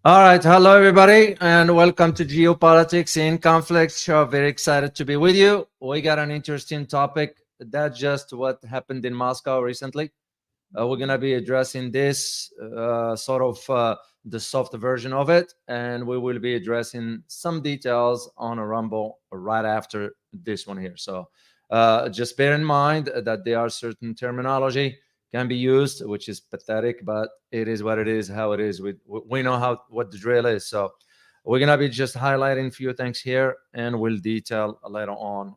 All right. Hello, everybody, and welcome to Geopolitics in Conflict show. Very excited to be with you. We got an interesting topic. That's just what happened in Moscow recently. We're going to be addressing this the soft version of it, and we will be addressing some details on a Rumble right after this one here. So just bear in mind that there are certain terminology can be used, which is pathetic, but it is what it is, how it is. We know what the drill is. So we're gonna be just highlighting a few things here, and we'll detail later on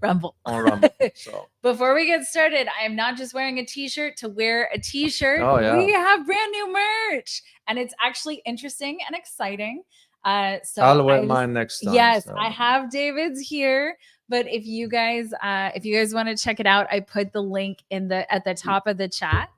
Rumble. on Rumble. So before we get started, I am not just wearing a t-shirt to wear a t-shirt. Oh, yeah. We have brand new merch, and it's actually interesting and exciting. So I'll wear mine next time. Yes, so. I have David's here. But if you guys want to check it out, I put the link at the top of the chat.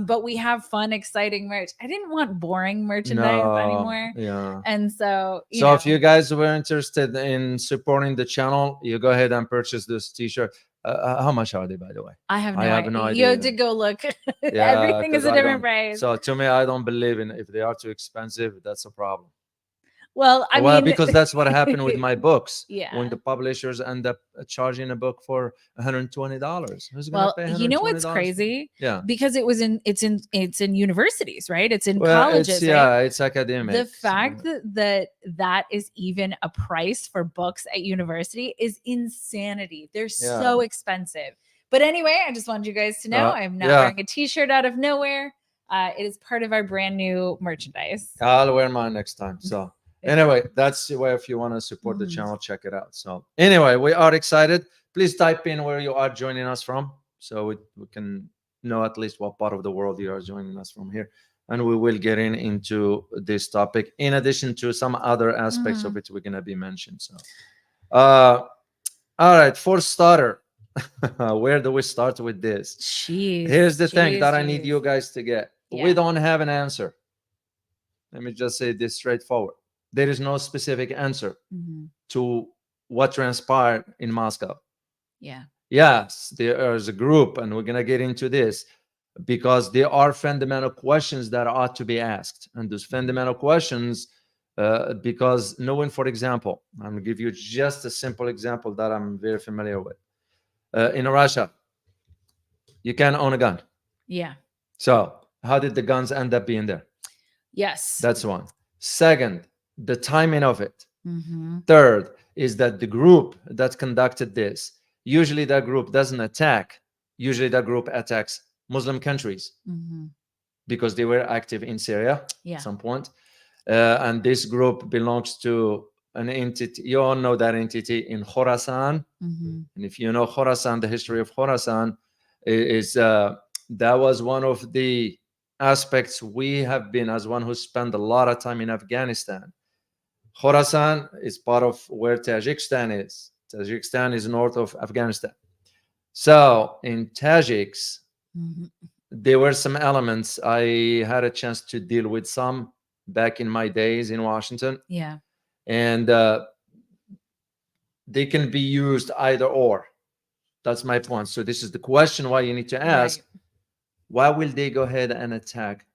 But we have fun, exciting merch. I didn't want boring merchandise anymore. Yeah. And so, if you guys were interested in supporting the channel, you go ahead and purchase this t-shirt. How much are they, by the way? I have no idea. You have to go look. Yeah, everything is a different price. So to me, I don't believe in if they are too expensive, that's a problem. Well, I mean, because that's what happened with my books. Yeah. When the publishers end up charging a book for $120, who's going to pay $120? You know what's crazy? Yeah, because it's in universities, right? It's in colleges. It's academic. The fact that is even a price for books at university is insanity. They're so expensive. But anyway, I just wanted you guys to know I'm not wearing a t-shirt out of nowhere. It is part of our brand new merchandise. I'll wear mine next time. So. Anyway, that's the way. If you want to support the channel, check it out. So anyway, we are excited. Please type in where you are joining us from, so we can know at least what part of the world you are joining us from here. And we will get into this topic in addition to some other aspects of it we're going to be mentioned. So all right, for starter, where do we start with this? Here's the thing that I need you guys to get. We don't have an answer. Let me just say this straightforward. There is no specific answer to what transpired in Moscow. Yeah. Yes, there is a group, and we're going to get into this because there are fundamental questions that ought to be asked. And those fundamental questions, because knowing, for example, I'm going to give you just a simple example that I'm very familiar with. In Russia, you can't own a gun. Yeah. So how did the guns end up being there? Yes. That's one. Second, the timing of it. Third is that the group that conducted this, usually that group doesn't attack. Usually that group attacks Muslim countries because they were active in Syria at some point. And this group belongs to an entity. You all know that entity in Khorasan. And if you know Khorasan, the history of Khorasan is that was one of the aspects we have been, as one who spent a lot of time in Afghanistan. Khorasan is part of where Tajikistan is. Tajikistan is north of Afghanistan. So in Tajiks, there were some elements. I had a chance to deal with some back in my days in Washington. Yeah. And they can be used either or. That's my point. So this is the question why you need to ask. Right. Why will they go ahead and attack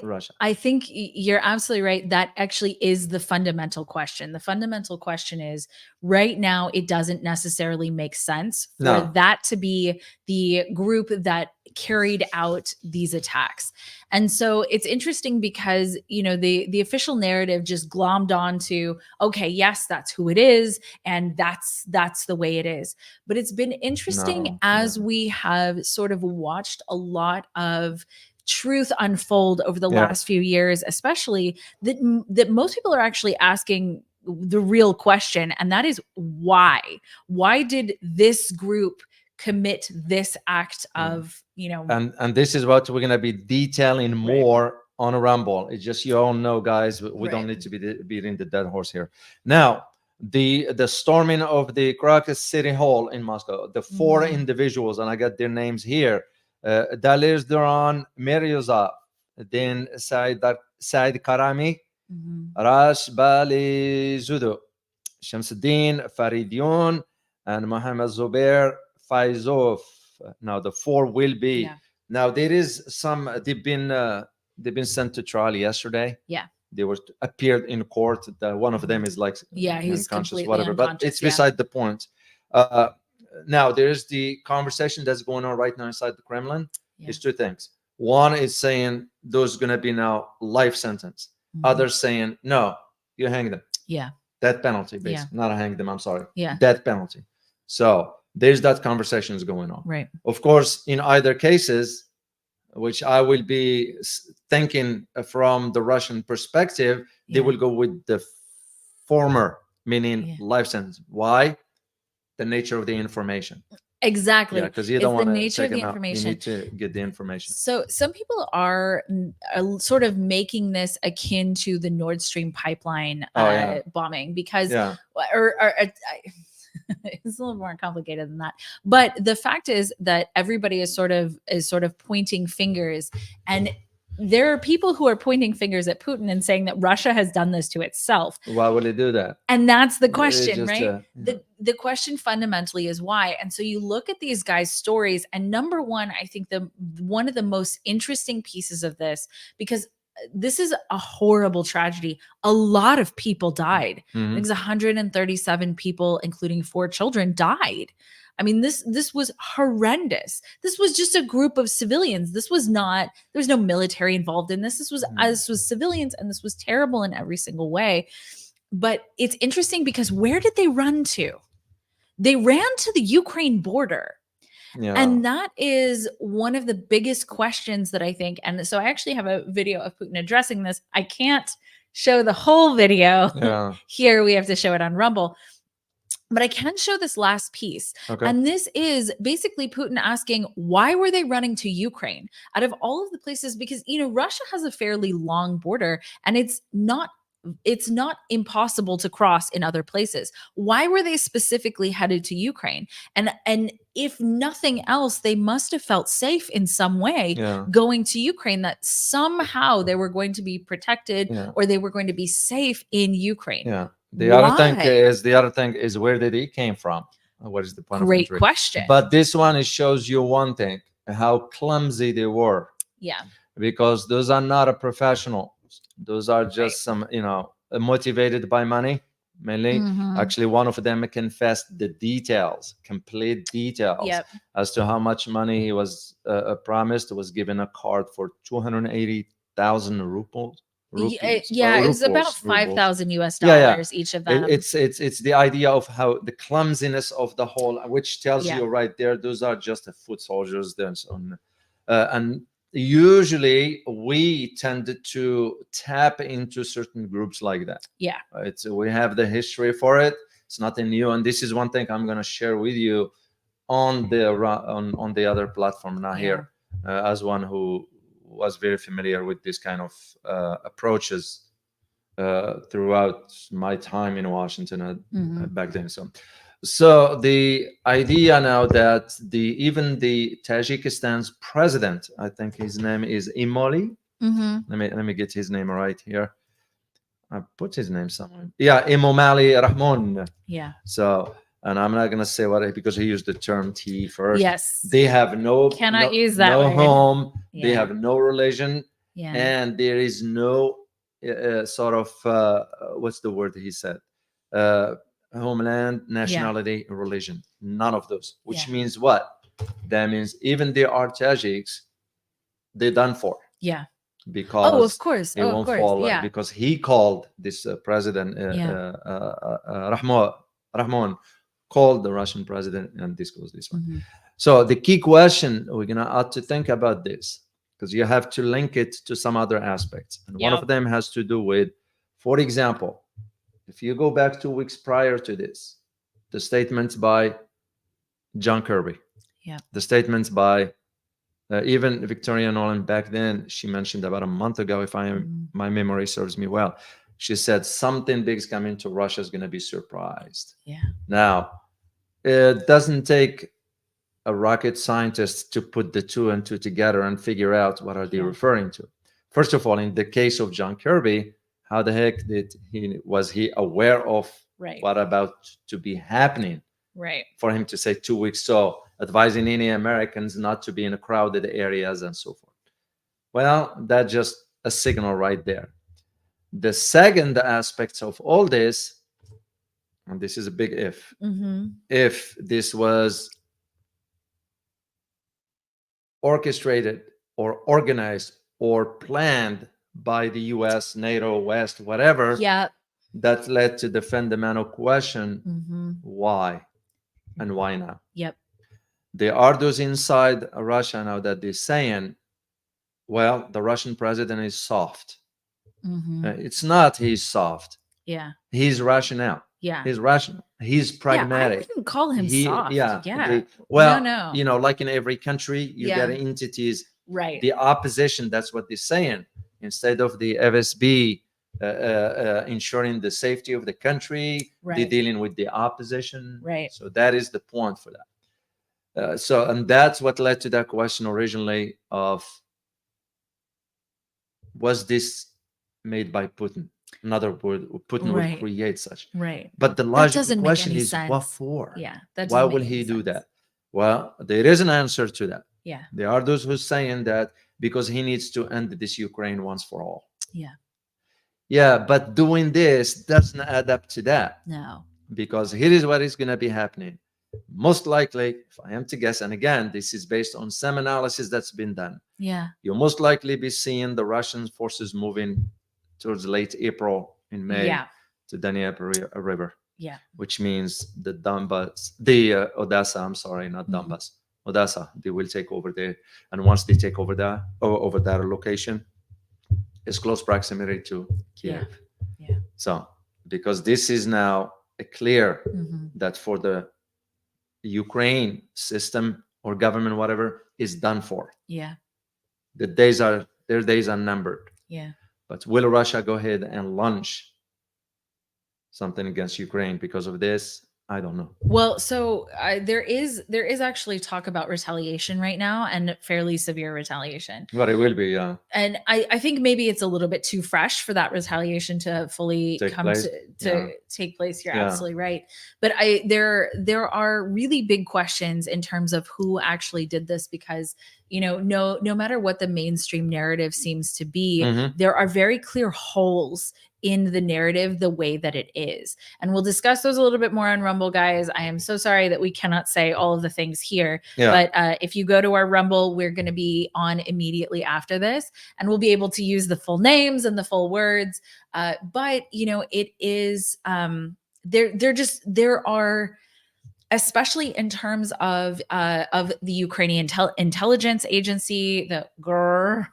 Russia? I think you're absolutely right. That actually is the fundamental question. The fundamental question is right now, it doesn't necessarily make sense for that to be the group that carried out these attacks. And so it's interesting because, the official narrative just glommed onto, okay, yes, that's who it is. And that's the way it is. But it's been interesting as we have sort of watched a lot of truth unfold over the last few years, especially that most people are actually asking the real question, and that is why did this group commit this act of and this is what we're going to be detailing more on a Rumble. It's just, you all know, guys, we don't need to be beating the dead horse here. Now, the storming of the Crocus City Hall in Moscow, the four individuals, and I got their names here. Dalir Duran Miryozov, then Said Karami, Rash Bali Zudu, Shamsuddin Faridion, and Mohammed Zubair Faizov. Now the four will be. Now there is some. They've been they've been sent to trial yesterday. Yeah. They were appeared in court. One of them is like he's unconscious, completely whatever. But unconscious, it's beside the point. Now there's the conversation that's going on right now inside the Kremlin. Is two things. One is saying there's going to be now life sentence. Others saying no, you hang them. Yeah. Death penalty, basically. Not a hang them. I'm sorry. Yeah. Death penalty. So there's that conversation is going on. Right. Of course, in either cases, which I will be thinking from the Russian perspective, they will go with the former, meaning life sentence. Why? The nature of the information. Exactly. Yeah, because you don't want to nature take of the them out. information. You need to get the information. So some people are sort of making this akin to the Nord Stream pipeline bombing because, it's a little more complicated than that. But the fact is that everybody is sort of pointing fingers, and there are people who are pointing fingers at Putin and saying that Russia has done this to itself. Why would it do that? And that's the question, right? The question fundamentally is why. And so you look at these guys' stories, and number one, I think one of the most interesting pieces of this, because this is a horrible tragedy. A lot of people died. I think 137 people, including 4 children, died. I mean, this was horrendous. This was just a group of civilians. There was no military involved in this. This was civilians, and this was terrible in every single way. But it's interesting because where did they run to? They ran to the Ukraine border. Yeah. And that is one of the biggest questions that I think. And so I actually have a video of Putin addressing this. I can't show the whole video here. We have to show it on Rumble. But I can show this last piece. Okay. And this is basically Putin asking, why were they running to Ukraine out of all of the places? Because, Russia has a fairly long border, and it's not impossible to cross in other places. Why were they specifically headed to Ukraine? And if nothing else, they must have felt safe in some way going to Ukraine, that somehow they were going to be protected or they were going to be safe in Ukraine. Yeah. The other thing is where did he came from? What is the point of entry? Great question. But this one, it shows you one thing, how clumsy they were. Yeah. Because those are not a professional. Those are just some, motivated by money, mainly. Actually, one of them confessed the details, complete details, as to how much money he was promised. Was given a card for 280,000 rubles. It's about 5,000 US dollars each of them. It's the idea of how the clumsiness of the whole, which tells you right there, those are just the foot soldiers there and so on. And usually we tend to tap into certain groups like that. Yeah. We have the history for it. It's nothing new. And this is one thing I'm going to share with you on the other platform, not here, as one who was very familiar with this kind of approaches throughout my time in Washington back then. So the idea now that even the Tajikistan's president, I think his name is Imoli. Let me get his name right here. I put his name somewhere. Yeah, Imomali Rahmon. Yeah. So, and I'm not gonna say what because he used the term T first. Yes. They have cannot use that no word. home. They have no religion. Yeah. And there is no sort of what's the word he said? Homeland, nationality, religion. None of those. Which means what? That means even they are Tajiks, they're done for. Yeah. Because of course. It won't fall because he called this president Rahmon called the Russian president, and this goes this one. So the key question we're gonna have to think about this, because you have to link it to some other aspects, and one of them has to do with, for example, if you go back 2 weeks prior to this, the statements by John Kirby, the statements by even Victoria Nolan back then, she mentioned about a month ago, if my memory serves me well, she said something big is coming to Russia is going to be surprised. Yeah. Now, it doesn't take a rocket scientist to put the 2 and 2 together and figure out what are they referring to. First of all, in the case of John Kirby, how the heck was he aware of what about to be happening? Right. For him to say 2 weeks, so advising any Americans not to be in crowded areas and so forth. Well, that just a signal right there. The second aspect of all this, and this is a big if this was orchestrated or organized or planned by the US, NATO, West, whatever, that led to the fundamental question, why and why now? There are those inside Russia now that they're saying, well, the Russian president is soft. It's not he's soft. He's rational. He's rational. He's pragmatic. I wouldn't call him soft. Well, you know, like in every country, you get entities, the opposition, that's what they're saying. Instead of the FSB ensuring the safety of the country, they're dealing with the opposition. So that is the point for that. And that's what led to that question originally of, was this made by Putin? Another word, Putin would create such. But the logical question is, what for? Why will he do that? Well, there is an answer to that. There are those who are saying that because he needs to end this Ukraine once for all. But doing this doesn't add up to that. No. Because here is what is going to be happening. Most likely, if I am to guess, and again, this is based on some analysis that's been done. You'll most likely be seeing the Russian forces moving towards late April in May to Dnieper River. Which means the Donbass, the Odessa, I'm sorry, not Donbass, Odessa, they will take over there. And once they take over that location, it's close proximity to Kiev. So, because this is now a clear that for the Ukraine system or government, whatever, is done for. Their days are numbered. But will Russia go ahead and launch something against Ukraine because of this? I don't know. Well, so there is actually talk about retaliation right now, and fairly severe retaliation. But it will be, yeah. And I think maybe it's a little bit too fresh for that retaliation to fully take place. You're absolutely right. But there are really big questions in terms of who actually did this, because no matter what the mainstream narrative seems to be, there are very clear holes in the narrative the way that it is. And we'll discuss those a little bit more on Rumble, guys. I am so sorry that we cannot say all of the things here. But if you go to our Rumble, we're going to be on immediately after this, and we'll be able to use the full names and the full words. But it is there are, especially in terms of the Ukrainian intelligence agency, the GUR,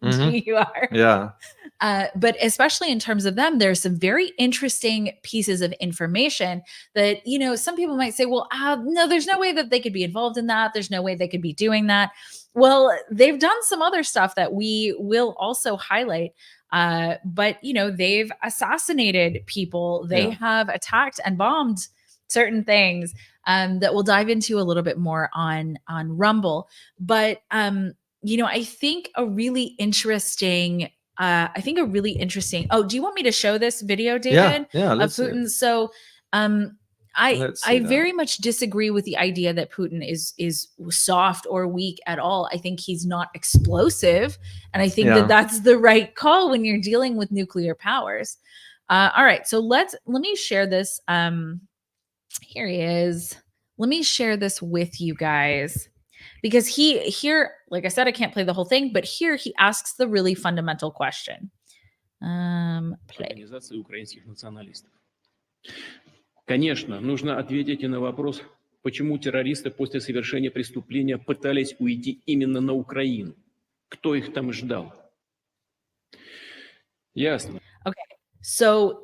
GUR. But especially in terms of them, there's some very interesting pieces of information that, some people might say, well, no, there's no way that they could be involved in that. There's no way they could be doing that. Well, they've done some other stuff that we will also highlight. But, they've assassinated people. They have attacked and bombed certain things that we'll dive into a little bit more on Rumble. But, I think a really interesting oh, do you want me to show this video, David? Let's see Putin? So I very much disagree with the idea that Putin is soft or weak at all. I think he's not explosive, and I think that that's the right call when you're dealing with nuclear powers. All right, so let me share this. Here he is. Let me share this with you guys, because here, like I said, I can't play the whole thing, but here he asks the really fundamental question. Play. Организации украинских националистов. Конечно, нужно ответить и на вопрос, почему террористы после совершения преступления пытались уйти именно на Украину. Кто их там ждал? Ясно. Okay, so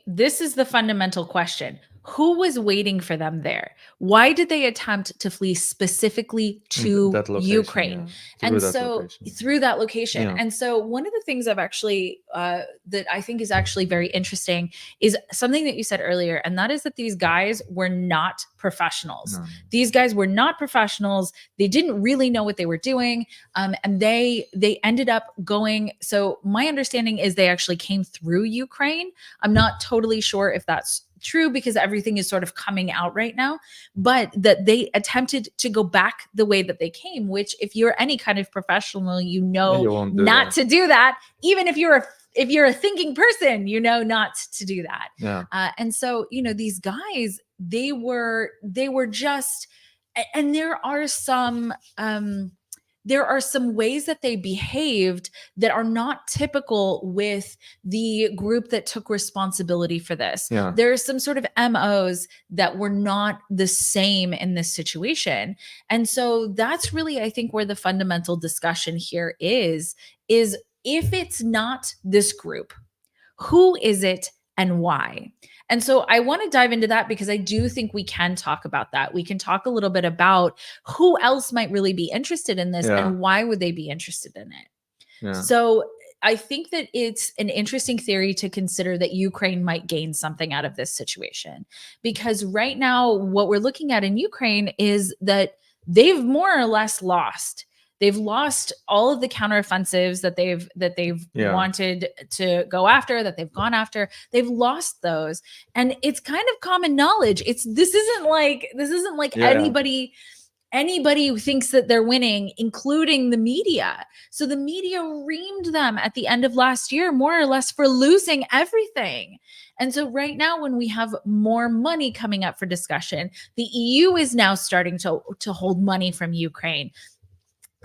this is the fundamental question. Who was waiting for them there? Why did they attempt to flee specifically to Ukraine? Through that location. And so one of the things I've actually, that I think is actually very interesting is something that you said earlier. And that is that these guys were not professionals. No. These guys were not professionals. They didn't really know what they were doing. And they ended up going. So my understanding is they actually came through Ukraine. I'm not totally sure if that's true because everything is sort of coming out right now, but that they attempted to go back the way that they came, which if you're any kind of professional, you know not to do that. Even if you're a thinking person, you know not to do that. Yeah. And so, you know, these guys, they were just, and there are some ways that they behaved that are not typical with the group that took responsibility for this. Yeah. There are some sort of MOs that were not the same in this situation. And so that's really, I think, where the fundamental discussion here is if it's not this group, who is it and why? And so I want to dive into that because I do think we can talk about that. We can talk a little bit about who else might really be interested in this and why would they be interested in it. Yeah. So I think that it's an interesting theory to consider that Ukraine might gain something out of this situation, because right now what we're looking at in Ukraine is that they've more or less lost. They've lost all of the counteroffensives that they've wanted to go after, that they've gone after. They've lost those, and it's kind of common knowledge. This isn't like anybody who thinks that they're winning, including the media. So the media reamed them at the end of last year, more or less, for losing everything. And so right now, when we have more money coming up for discussion, the EU is now starting to hold money from Ukraine.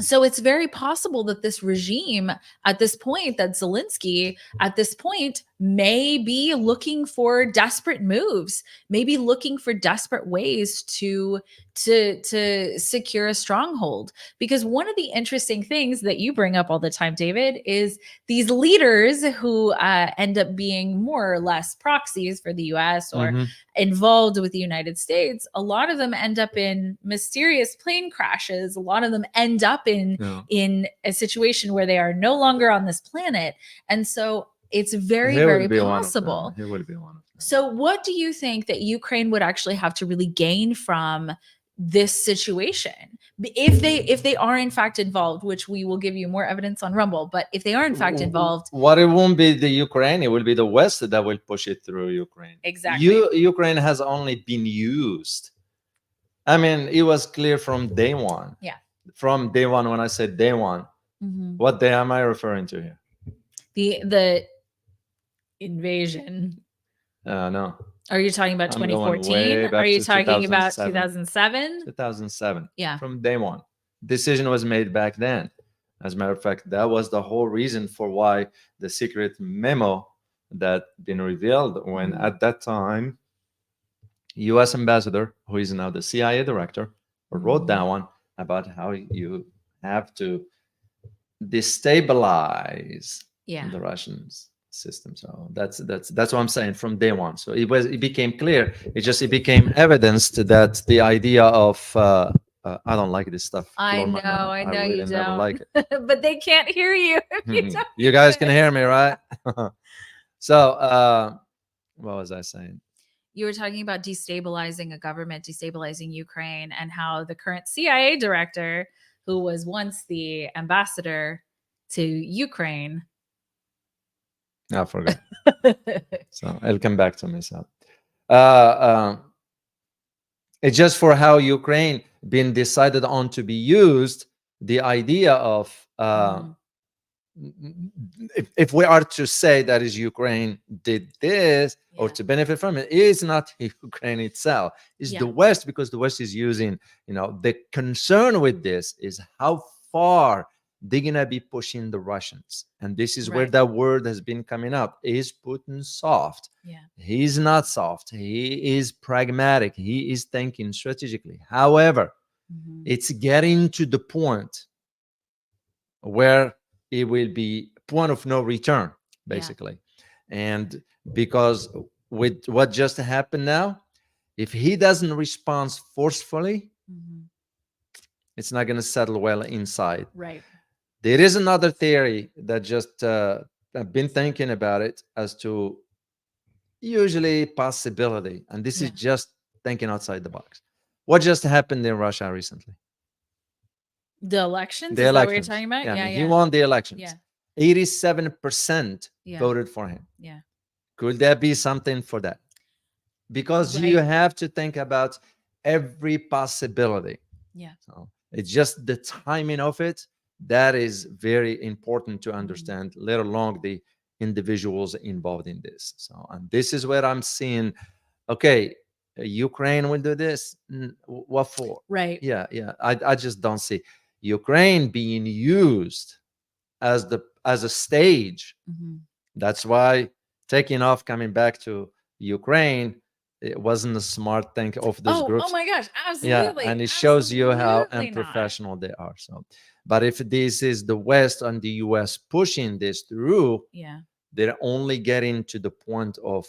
So it's very possible that this regime at this point, that Zelensky at this point may be looking for desperate moves, maybe looking for desperate ways to secure a stronghold. Because one of the interesting things that you bring up all the time, David, is these leaders who end up being more or less proxies for the US or involved with the United States. A lot of them end up in mysterious plane crashes. A lot of them end up in a situation where they are no longer on this planet. And so it's very, very possible. He will be one of them. So what do you think that Ukraine would actually have to really gain from this situation if they are in fact involved, which we will give you more evidence on Rumble, but if they are in fact involved? What it won't be the Ukraine, it will be the West that will push it through Ukraine. Exactly. Ukraine has only been used. I mean, it was clear from day one. Yeah. From day one, when I said day one, what day am I referring to here? The invasion. No. Are you talking about 2014? Are you talking about 2007? 2007. Yeah. From day one. Decision was made back then. As a matter of fact, that was the whole reason for why the secret memo that been revealed when at that time, U.S. ambassador, who is now the CIA director, wrote that one about how you have to destabilize the Russians system. So that's what I'm saying from day one. So it became clear. It became evidence that the idea of I don't like this stuff. I know really you never don't like it. but they can't hear you. You guys can hear me, right? So what was I saying? You were talking about destabilizing a government, destabilizing Ukraine, and how the current CIA director, who was once the ambassador to Ukraine, I forgot. So it'll come back to me. So it's just for how Ukraine been decided on to be used. The idea of if we are to say that is Ukraine did this or to benefit from it, is not Ukraine itself. It's the West, because the West is using, the concern with this is how far they're going to be pushing the Russians. And this is where that word has been coming up. Is Putin soft? Yeah. He's not soft. He is pragmatic. He is thinking strategically. However, it's getting to the point where it will be point of no return, basically. And because with what just happened now, if he doesn't respond forcefully, it's not going to settle well inside. Right. There is another theory that just I've been thinking about it as to usually possibility. And this is just thinking outside the box. What just happened in Russia recently? The elections? The is elections. That what you're talking about? Yeah. He won the elections. Yeah. 87% voted for him. Yeah. Could there be something for that? because you have to think about every possibility. Yeah. So it's just the timing of it that is very important to understand, let alone the individuals involved in this. So, and this is where I'm seeing, okay, Ukraine will do this. What for? Right. Yeah. I just don't see Ukraine being used as a stage. That's why taking off, coming back to Ukraine, it wasn't a smart thing of those groups. Oh my gosh, absolutely. Yeah, and it shows you how Absolutely unprofessional they are. So, but if this is the West and the US pushing this through, they're only getting to the point of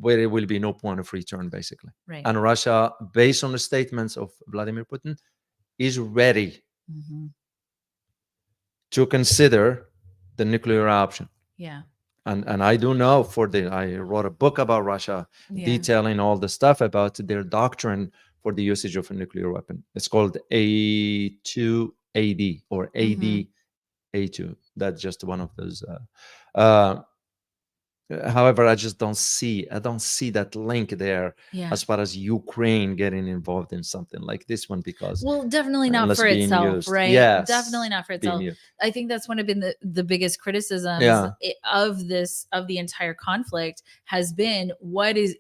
where it will be no point of return, basically. Right. And Russia, based on the statements of Vladimir Putin, is ready to consider the nuclear option. Yeah. And I do know I wrote a book about Russia detailing all the stuff about their doctrine for the usage of a nuclear weapon. It's called A2AD or AD-A2. That's just one of those. However, I don't see that link there as far as Ukraine getting involved in something like this one, because definitely not for itself, right? Yes, definitely not for itself. I think that's one of the biggest criticisms of the entire conflict has been, what is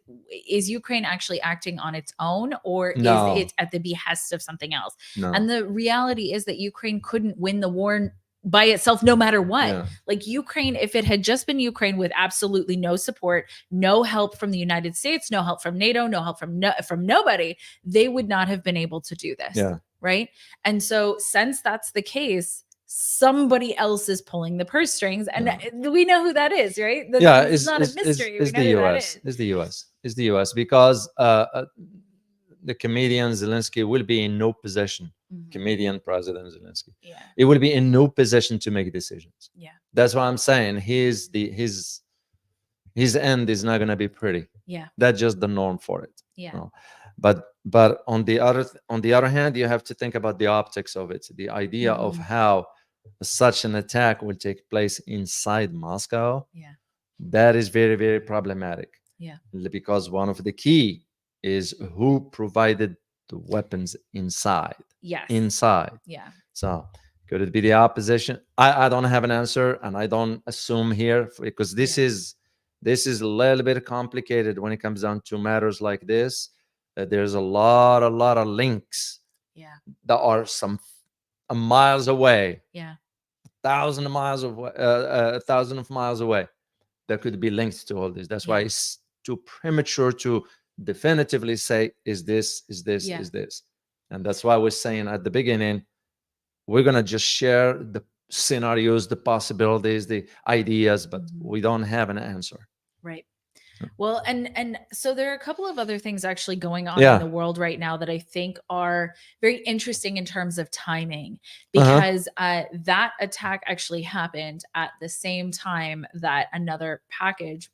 Ukraine actually acting on its own, or is it at the behest of something else? And the reality is that Ukraine couldn't win the war by itself, no matter what. Like Ukraine, if it had just been Ukraine with absolutely no support, no help from the United States, no help from NATO, no help from nobody, they would not have been able to do this. Right. And so since that's the case, somebody else is pulling the purse strings, and we know who that is, right? It's not a mystery. It's the US. It's the US. It's the US, because the comedian Zelensky will be in no position. Comedian President Zelensky. It will be in no position to make decisions. That's why I'm saying his end is not going to be pretty. That's just the norm for it. But on the other hand, you have to think about the optics of it, the idea of how such an attack will take place inside Moscow. That is very, very problematic. Because one of the key is who provided the weapons inside. Inside. So could it be the opposition? I don't have an answer, and I don't assume here, because this is a little bit complicated when it comes down to matters like this. There's a lot of links that are some miles away. 1,000 miles of 1,000 of miles away that could be linked to all this. That's why it's too premature to definitively say, is this. And that's why we're saying at the beginning, we're going to just share the scenarios, the possibilities, the ideas, but we don't have an answer. Right. Well, and so there are a couple of other things actually going on in the world right now that I think are very interesting in terms of timing, because that attack actually happened at the same time that another package,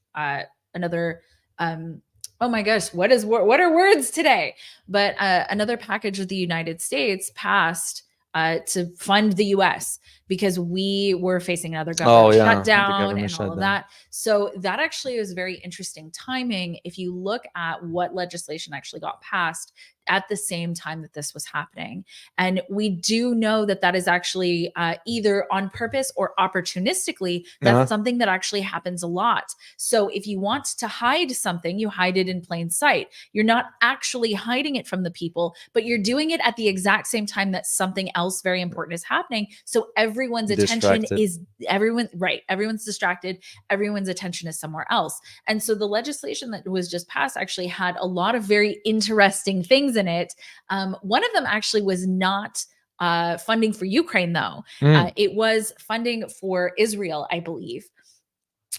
oh my gosh, what are words today? But another package of the United States passed to fund the US, because we were facing another government shutdown and all of that. So that actually is very interesting timing if you look at what legislation actually got passed at the same time that this was happening. And we do know that that is actually either on purpose or opportunistically. That's something that actually happens a lot. So if you want to hide something, you hide it in plain sight. You're not actually hiding it from the people, but you're doing it at the exact same time that something else very important is happening. So everyone's attention is everyone's distracted. Everyone's attention is somewhere else. And so the legislation that was just passed actually had a lot of very interesting things in it. One of them actually was not funding for Ukraine, though. It was funding for Israel, I believe.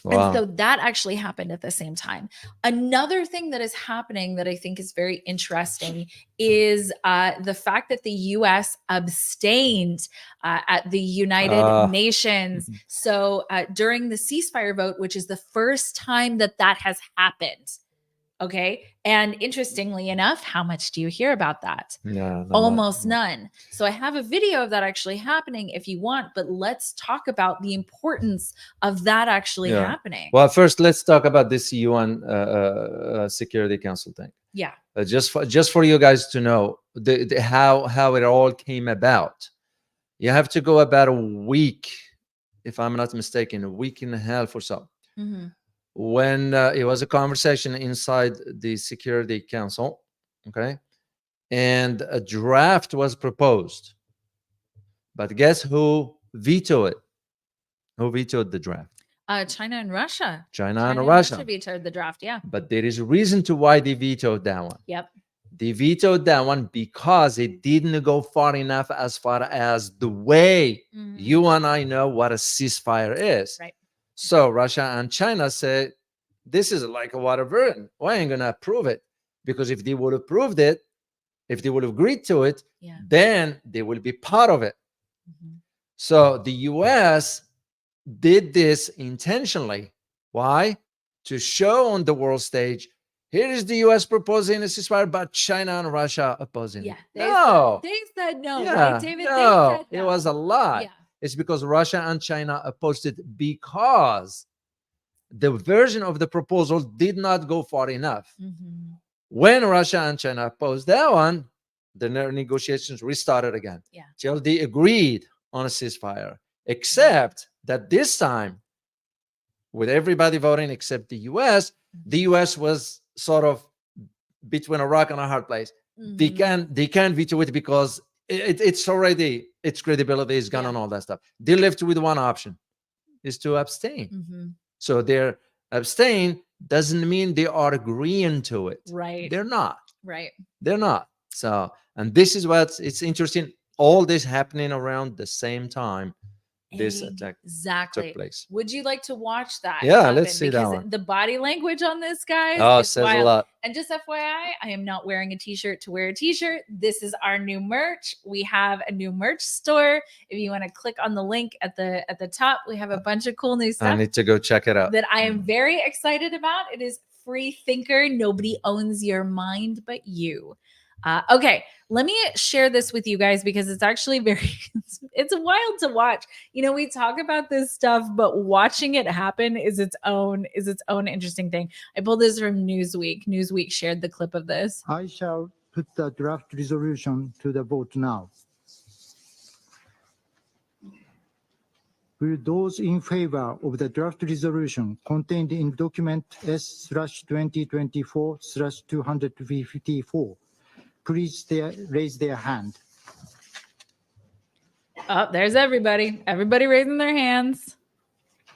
Wow. And so that actually happened at the same time. Another thing that is happening that I think is very interesting is the fact that the U.S. abstained at the United Nations. So during the ceasefire vote, which is the first time that has happened. Okay. And interestingly enough, how much do you hear about that? Yeah, Almost none. So I have a video of that actually happening if you want, but let's talk about the importance of that actually happening. Well, first, let's talk about this UN Security Council thing. Yeah. Just for you guys to know how it all came about. You have to go about a week, if I'm not mistaken, a week and a half or so. Mm-hmm. When it was a conversation inside the Security Council, okay, and a draft was proposed, but guess who vetoed it? Who vetoed the draft? China and Russia. China and Russia vetoed the draft. Yeah. But there is a reason to why they vetoed that one. Yep. They vetoed that one because it didn't go far enough as far as the way you and I know what a ceasefire is. Right. So Russia and China said, this is like a water burden. We ain't going to approve it. Because if they would have approved it, if they would have agreed to it, then they will be part of it. So the US did this intentionally. Why? To show on the world stage, here is the US proposing a ceasefire, but China and Russia opposing it. They said no, right, David? No, they said no. It was a lie. Yeah. It's because Russia and China opposed it because the version of the proposal did not go far enough. When Russia and China opposed that one, the negotiations restarted again. Till they agreed on a ceasefire, except that this time, with everybody voting except the US was sort of between a rock and a hard place. They can't veto it because it's already, its credibility is gone and all that stuff. They left with one option, is to abstain. So they're abstain doesn't mean they are agreeing to it. Right. They're not. Right. They're not. So, and this is it's interesting. All this happening around the same time this attack took place. Would you like to watch that? Yeah, let's see that one. The body language on this, guys, says wild. A lot. And just FYI, I am not wearing a t-shirt to wear a t-shirt. This is our new merch. We have a new merch store. If you want to click on the link at the top, we have a bunch of cool new stuff. I need to go check it out. That I am very excited about. It is free thinker. Nobody owns your mind but you. Okay, let me share this with you guys because it's actually it's wild to watch. You know, we talk about this stuff, but watching it happen is its own interesting thing. I pulled this from Newsweek. Newsweek shared the clip of this. I shall put the draft resolution to the vote now. Will those in favor of the draft resolution contained in document S/2024/254 please raise their hand? Oh, there's everybody. Everybody raising their hands.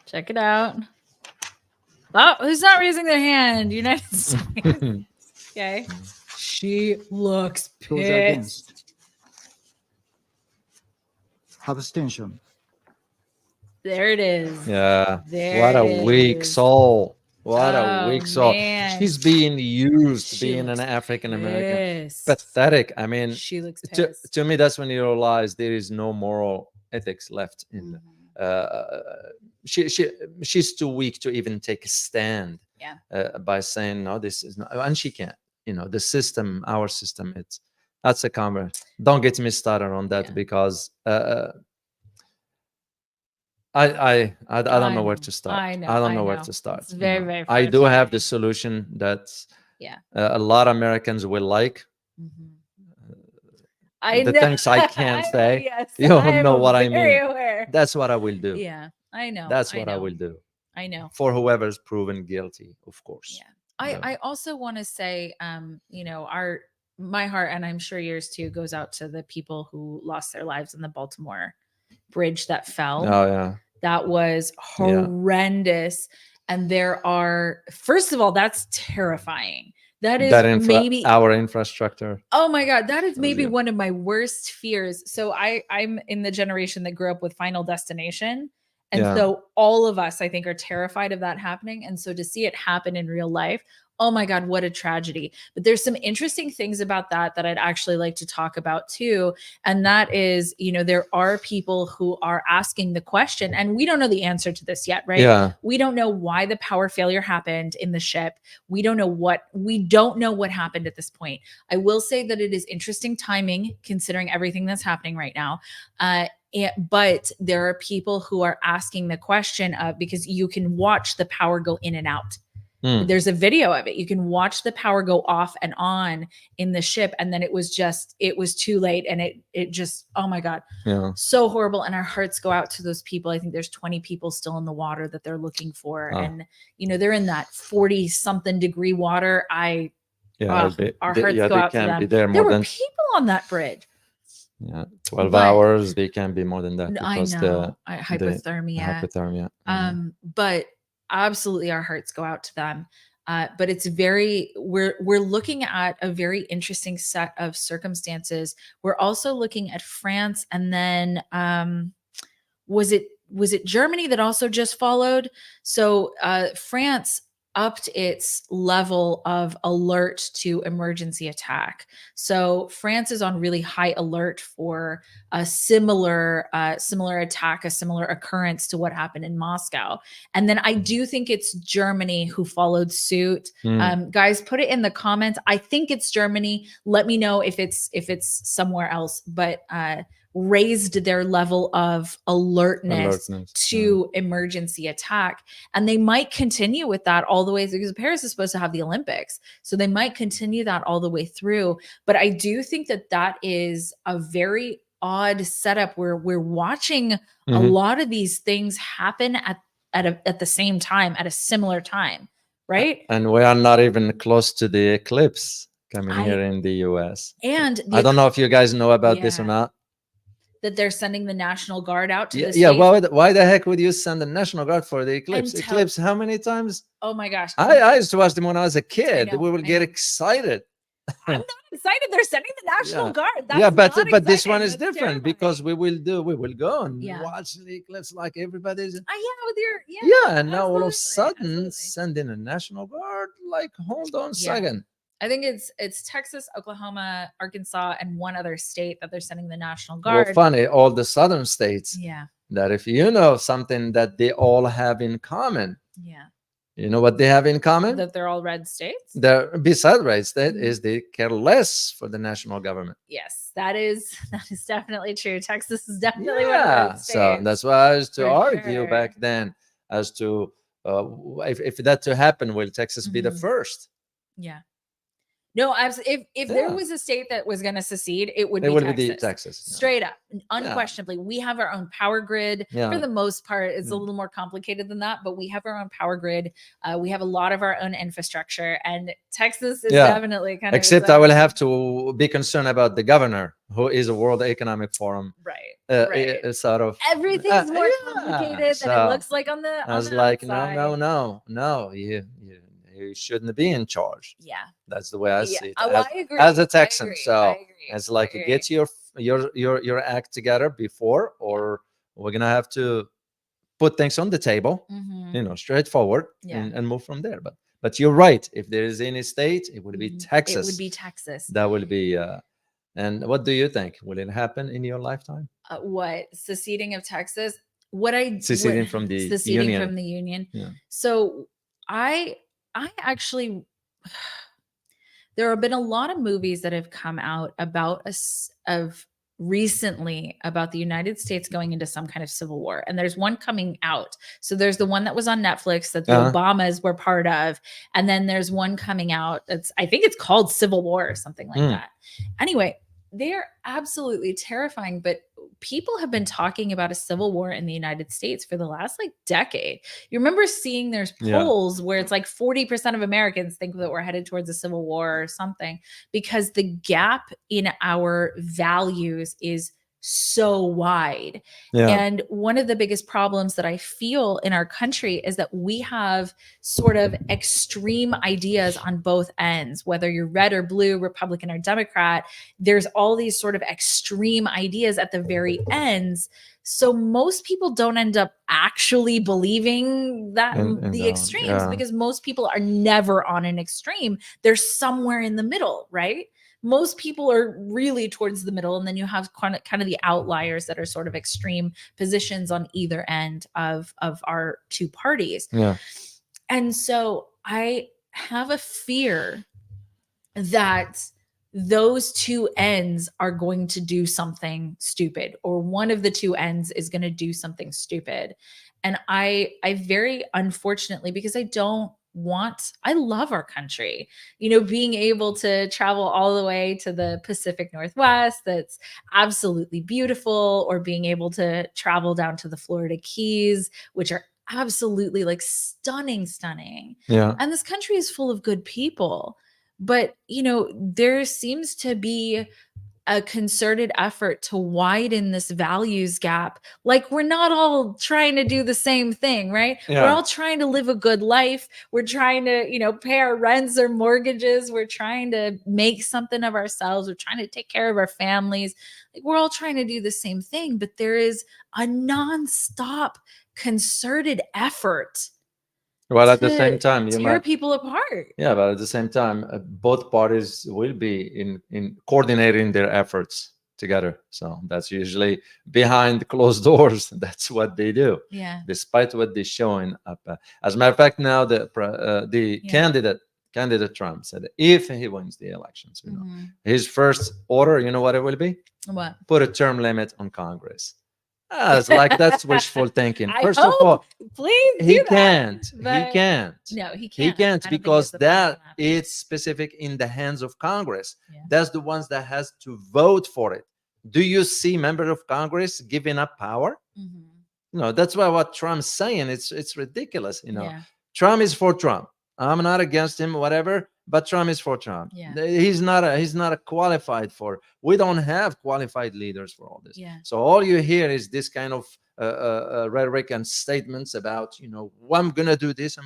Check it out. Oh, who's not raising their hand? United States. Okay. She looks Those pissed. against. Abstention. There it is. Yeah. There what a it weak is. soul. What a weak soul. Man. She's being used, She being an looks African American. pissed. Pathetic. I mean, She looks pissed. to me, that's when you realize there is no moral ethics left in. She's too weak to even take a stand. By saying no, this is not, and she can't. You know, the system, our system. That's a comment. Don't get me started on that because. I don't know where to start. I don't know where to start. It's very, very I do have the solution that a lot of Americans will like. The things I can't say. Yes, you don't know what I mean. Aware. That's what I will do. Yeah, I know. That's what I will do. I know. For whoever's proven guilty, of course. Yeah. I also want to say, you know, my heart, and I'm sure yours too, goes out to the people who lost their lives in the Baltimore bridge that fell. Oh yeah. That was horrendous. And there are, first of all, that's terrifying. That is maybe our infrastructure. Oh my God. That is maybe one of my worst fears. So I'm in the generation that grew up with Final Destination. And Yeah. so all of us, I think, are terrified of that happening. And so to see it happen in real life, oh my God, what a tragedy. But there's some interesting things about that I'd actually like to talk about too. And that is, there are people who are asking the question, and we don't know the answer to this yet, right? Yeah. We don't know why the power failure happened in the ship. We don't know what happened at this point. I will say that it is interesting timing considering everything that's happening right now. But there are people who are asking the question of, because you can watch the power go in and out. There's a video of it. You can watch the power go off and on in the ship. And then it was too late. And it just, oh my God, so horrible. And our hearts go out to those people. I think there's 20 people still in the water that they're looking for. And, they're in that 40 something degree water. Our hearts go out to them. There were people on that bridge. Yeah, 12 hours. They can be more than that. I know. Hypothermia. But absolutely our hearts go out to them. But it's we're looking at a very interesting set of circumstances. We're also looking at France, and then was it Germany that also just followed? So France upped its level of alert to emergency attack. So France is on really high alert for a similar attack, a similar occurrence to what happened in Moscow. And then I do think it's Germany who followed suit. Guys, put it in the comments. I think it's Germany. Let me know if it's somewhere else, but raised their level of alertness to emergency attack. And they might continue with that all the way through, because Paris is supposed to have the Olympics. So they might continue that all the way through. But I do think that is a very odd setup where we're watching a lot of these things happen at the same time, at a similar time, right? And we are not even close to the eclipse coming here in the US. And I don't know if you guys know about this or not. That they're sending the National Guard out to the yeah. States. Why the heck would you send the National Guard for the eclipse? Eclipse, how many times? Oh my gosh. I used to watch them when I was a kid. We would get excited. I'm not excited. They're sending the National Guard. That's but this one is different because we will go and watch the eclipse like everybody's. And now all of a sudden sending a National Guard, like, hold on a second. I think it's Texas, Oklahoma, Arkansas, and one other state that they're sending the National Guard. Well, funny, all the southern states. Yeah. That if you know something that they all have in common. Yeah. You know what they have in common? That they're all red states? Besides red state is they care less for the national government. Yes, that is definitely true. Texas is definitely one of the red states. So that's why I used to argue back then as to if that to happen, will Texas be the first? Yeah. No, if there was a state that was going to secede, it would be Texas. Straight up, unquestionably. We have our own power grid. For the most part, it's a little more complicated than that, but we have our own power grid. We have a lot of our own infrastructure, and Texas is definitely kind of. Except I will have to be concerned about the governor, who is a World Economic Forum. Right. Sort of. Everything's more complicated than it looks like on the. I was like, no, you shouldn't be in charge. Yeah, that's the way I see it. I agree. As a Texan, I agree. it's like get your act together before, or we're gonna have to put things on the table. Straightforward, and move from there. But you're right. If there is any state, it would be Texas. It would be Texas. That would be. And what do you think? Will it happen in your lifetime? What seceding of Texas? Seceding from the union. Yeah. So I actually, there have been a lot of movies that have come out recently about the United States going into some kind of civil war. And there's one coming out. So there's the one that was on Netflix that the Obamas were part of. And then there's one coming out I think it's called Civil War or something like that. Anyway, they're absolutely terrifying, but people have been talking about a civil war in the United States for the last decade. You remember seeing there's polls where it's 40% of Americans think that we're headed towards a civil war or something, because the gap in our values is so wide. And one of the biggest problems that I feel in our country is that we have sort of extreme ideas on both ends, whether you're red or blue, Republican or Democrat. There's all these sort of extreme ideas at the very ends. So most people don't end up actually believing that the extremes, because most people are never on an extreme. They're somewhere in the middle, right? Most people are really towards the middle, and then you have kind of the outliers that are sort of extreme positions on either end of our two parties. And so I have a fear that those two ends are going to do something stupid, or one of the two ends is going to do something stupid. And I very unfortunately, because I love our country, being able to travel all the way to the Pacific Northwest, that's absolutely beautiful, or being able to travel down to the Florida Keys, which are absolutely like stunning. And this country is full of good people. But, there seems to be a concerted effort to widen this values gap. Like, we're not all trying to do the same thing, right? We're all trying to live a good life. We're trying to, pay our rents or mortgages. We're trying to make something of ourselves. We're trying to take care of our families. Like, we're all trying to do the same thing, but there is a nonstop concerted effort. Well, at the same time, you tear people apart. Yeah, but at the same time, both parties will be in coordinating their efforts together. So that's usually behind closed doors. That's what they do. Despite what they're showing up. As a matter of fact, now the candidate Trump said if he wins the elections, his first order, you know what it will be? What? Put a term limit on Congress. It's like that's wishful thinking. First of all, please he can't. He can't. No, he can't. He can't, because that is specific in the hands of Congress. That's the ones that has to vote for it. Do you see members of Congress giving up power? No, that's why what Trump's saying, it's ridiculous. Trump is for Trump. I'm not against him, whatever. But Trump is for Trump. He's not a qualified for. We don't have qualified leaders for all this. So all you hear is this kind of rhetoric and statements about, well, I'm gonna do this.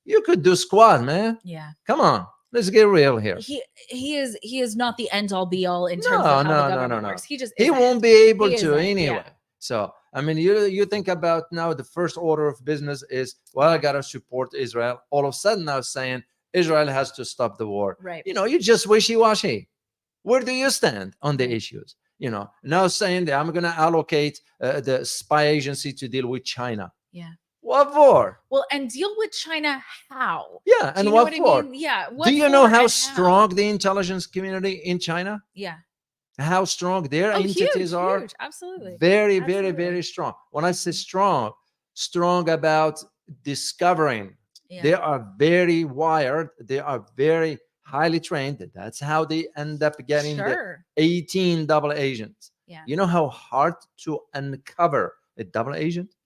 You could do squat, man. Come on, let's get real here. He is not the end all be all in terms of how the government works. He won't be able to anyway. So I mean, you think about now the first order of business is, well, I gotta support Israel. All of a sudden now saying Israel has to stop the war. Right. You just wishy-washy. Where do you stand on the issues? Now saying that I'm going to allocate the spy agency to deal with China. What for? Well, and deal with China how? Yeah, and what for? I mean? Yeah. Do you know how strong the intelligence community in China? How strong their entities are? Huge. Absolutely. Very, very, very strong. When I say strong about discovering. They are very wired. They are very highly trained. That's how they end up getting the 18 double agents. You know how hard to uncover a double agent?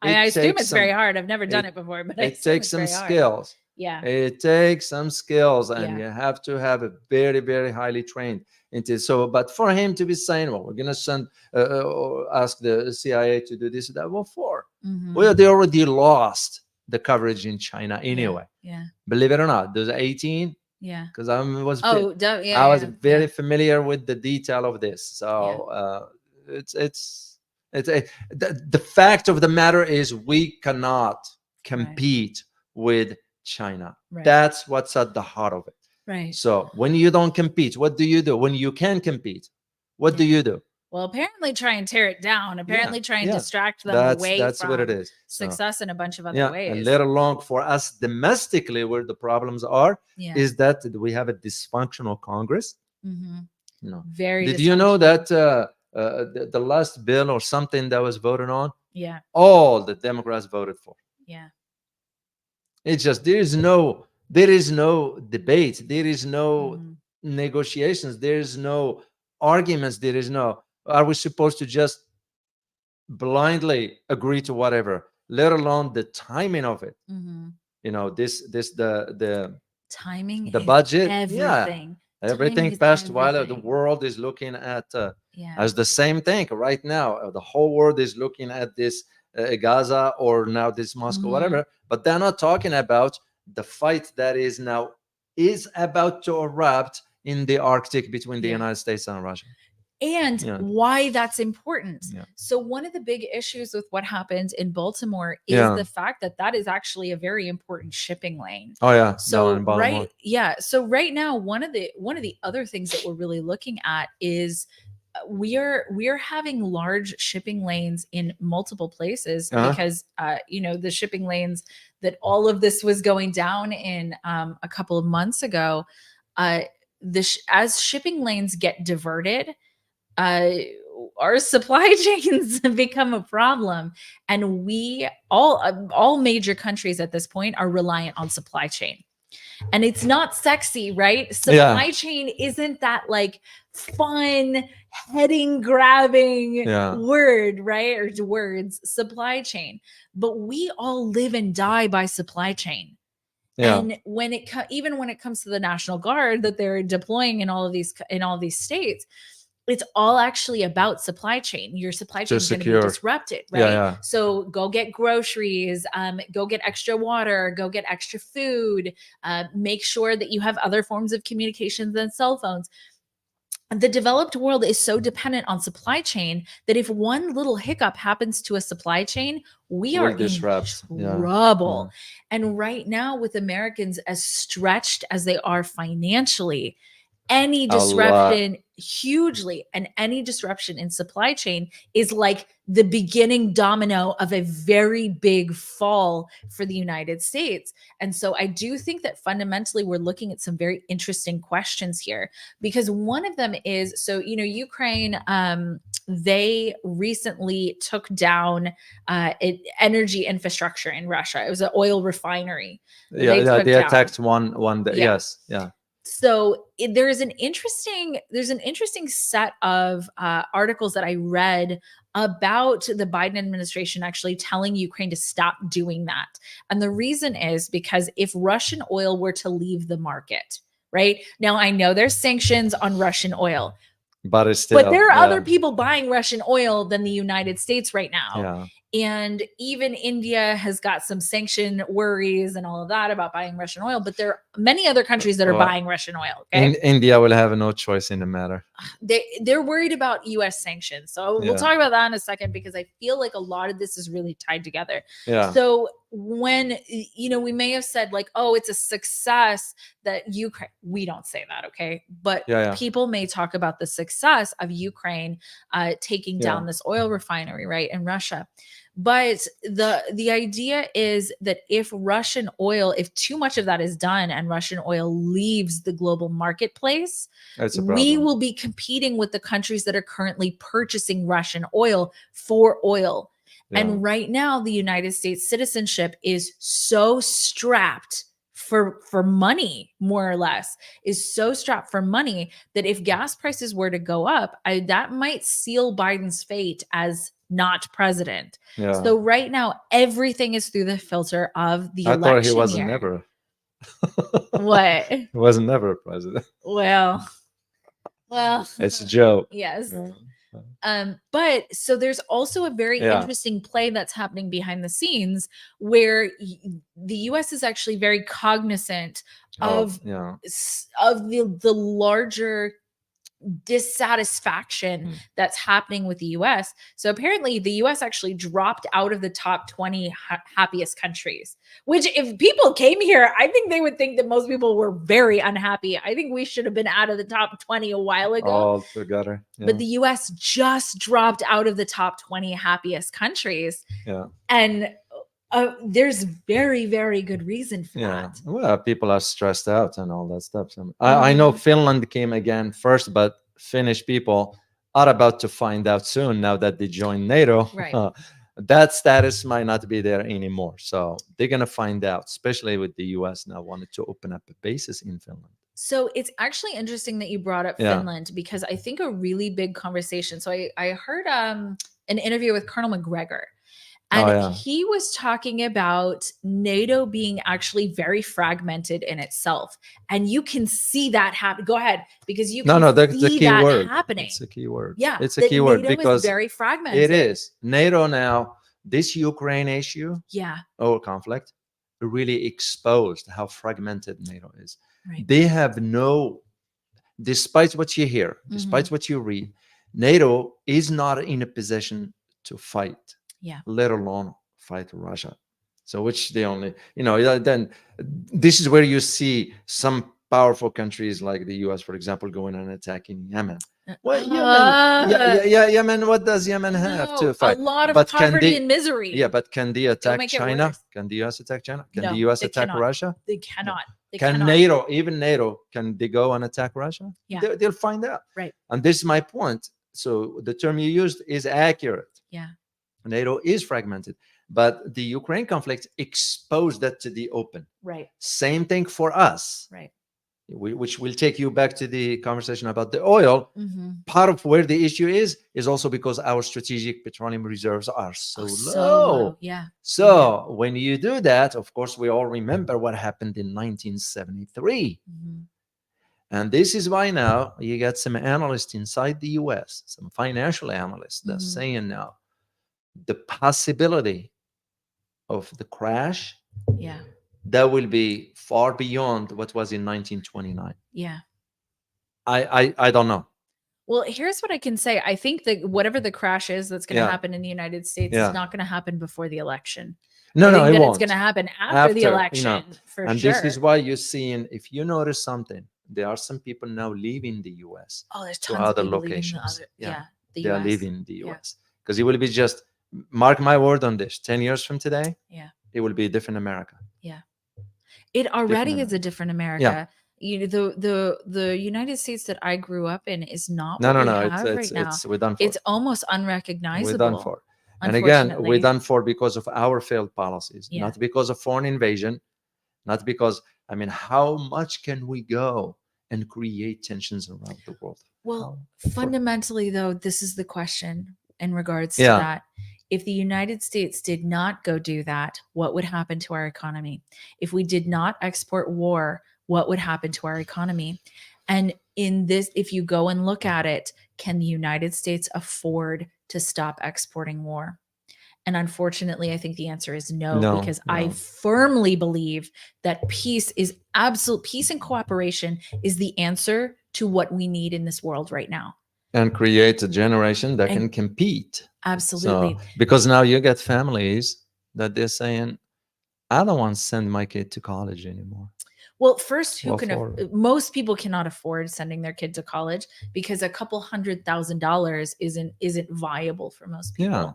I assume it's very hard. I've never done it before, but it takes some skills. It takes some skills, and you have to have a very, very highly trained into. So, but for him to be saying, well, we're gonna send ask the CIA to do this, that, what for? Well, they already lost the coverage in China anyway. Believe it or not, those 18. Because I was very familiar with the detail of this. So the fact of the matter is we cannot compete with China. That's what's at the heart of it. So when you don't compete, what do you do? When you can compete, what do you do? Well, apparently try and tear it down. Apparently try and distract them away from what it is. Success in a bunch of other ways. And let alone for us domestically, where the problems are, is that we have a dysfunctional Congress. Very. Did you know that the last bill or something that was voted on? All the Democrats voted for. It's just there is no debate. There is no negotiations. There is no arguments. There is no. Are we supposed to just blindly agree to whatever, let alone the timing of it? The timing, the budget, everything. Everything is passed while the everything. world is looking at Yeah. as the same thing right now. The whole world is looking at this Gaza or now this Moscow, whatever. But they're not talking about the fight that is about to erupt in the Arctic between the United States and Russia. And why that's important. Yeah. So one of the big issues with what happened in Baltimore is the fact that that is actually a very important shipping lane. Oh yeah. So so right now, one of the other things that we're really looking at is we are having large shipping lanes in multiple places because the shipping lanes that all of this was going down in a couple of months ago, as shipping lanes get diverted, our supply chains become a problem, and we all major countries at this point are reliant on supply chain. And it's not sexy, right? Supply chain isn't that like fun heading grabbing word, right? Or words, supply chain. But we all live and die by supply chain. And when even when it comes to the National Guard that they're deploying in all of these states, it's all actually about supply chain. Your supply chain is going to be disrupted, right? So go get groceries, go get extra water, go get extra food, make sure that you have other forms of communications than cell phones. The developed world is so dependent on supply chain that if one little hiccup happens to a supply chain, we are in trouble. And right now, with Americans as stretched as they are financially, any disruption hugely, and any disruption in supply chain is like the beginning domino of a very big fall for the United States. And so I do think that fundamentally we're looking at some very interesting questions here, because one of them is, so, Ukraine, they recently took down energy infrastructure in Russia. It was an oil refinery. They attacked one day. Yes. Yeah. So there's an interesting set of articles that I read about the Biden administration actually telling Ukraine to stop doing that. And the reason is because if Russian oil were to leave the market, right? Now, I know there's sanctions on Russian oil, but there are other people buying Russian oil than the United States right now. Yeah. And even India has got some sanction worries and all of that about buying Russian oil, but there are many other countries that are buying Russian oil. Okay? India will have no choice in the matter. They're worried about US sanctions. So we'll talk about that in a second, because I feel like a lot of this is really tied together. Yeah. So when, we may have said like, oh, it's a success that Ukraine, we don't say that. Okay. But people may talk about the success of Ukraine taking down this oil refinery, right, in Russia. But the idea is that if Russian oil, if too much of that is done and Russian oil leaves the global marketplace, we will be competing with the countries that are currently purchasing Russian oil for oil. Yeah. And right now, the United States citizenship is so strapped for money, more or less, is so strapped for money that if gas prices were to go up, that might seal Biden's fate as not president. Yeah. So right now, everything is through the filter of the election. I thought he wasn't never. What? He wasn't never president. Well, it's a joke. Yes. Yeah. But so there's also a very interesting play that's happening behind the scenes where the US is actually very cognizant of the larger dissatisfaction that's happening with the US. So apparently the US actually dropped out of the top 20 happiest countries, which if people came here, I think they would think that most people were very unhappy. I think we should have been out of the top 20 a while ago. Altogether. Yeah. But the US just dropped out of the top 20 happiest countries. Yeah. And there's very, very good reason for that. Well, people are stressed out and all that stuff. So I know Finland came again first, but Finnish people are about to find out soon now that they joined NATO. Right. That status might not be there anymore. So they're going to find out, especially with the US now wanted to open up bases in Finland. So it's actually interesting that you brought up Finland, because I think a really big conversation. So I heard an interview with Colonel McGregor. And he was talking about NATO being actually very fragmented in itself. And you can see that happen. Go ahead, because you can that's the see key that word. happening. It's a key word. Yeah, it's a key word NATO because is very fragmented. It is. NATO now, this Ukraine issue or conflict really exposed how fragmented NATO is. Right. They have despite what you hear, despite what you read, NATO is not in a position to fight, let alone fight Russia. So which they only, then this is where you see some powerful countries like the US, for example, going and attacking Yemen. Well, Yemen, what does Yemen have to fight? A lot of poverty and misery. Yeah, but can they attack China? Can the US attack China? Can the US attack Russia? They cannot. They can cannot. NATO, even NATO, can they go and attack Russia? Yeah. They'll find out. Right. And this is my point. So the term you used is accurate. Yeah. NATO is fragmented, but the Ukraine conflict exposed that to the open. Right. Same thing for us. Right. Which will take you back to the conversation about the oil. Part of where the issue is also because our strategic petroleum reserves are so low. Yeah. So when you do that, of course, we all remember what happened in 1973. And this is why now you got some analysts inside the US, some financial analysts that's saying now the possibility of the crash that will be far beyond what was in 1929. Yeah. I don't know. Well, here's what I can say. I think that whatever the crash is that's going to happen in the United States is not going to happen before the election. No, it won't. It's going to happen after the election, for and sure. This is why you're seeing, if you notice something, there are some people now leaving the US. Oh, there's to tons other of people locations. the they are US. leaving the US. Because it will be just, mark my word on this, 10 years from today, it will be a different America. Yeah. It already is a different America. The United States that I grew up in is not what we have right now. We're done for. It's almost unrecognizable. We're done for. And again, we're done for because of our failed policies, not because of foreign invasion, not because, how much can we go and create tensions around the world? Well, fundamentally, though, this is the question in regards to that. If the United States did not go do that, what would happen to our economy? If we did not export war, what would happen to our economy? And in this, if you go and look at it, can the United States afford to stop exporting war? And unfortunately, I think the answer is no, because I firmly believe that peace and cooperation is the answer to what we need in this world right now. And create a generation that can compete. Absolutely. So, because now you get families that they're saying, I don't want to send my kid to college anymore. Well, first, most people cannot afford sending their kid to college because a couple $100,000 isn't viable for most people. Yeah.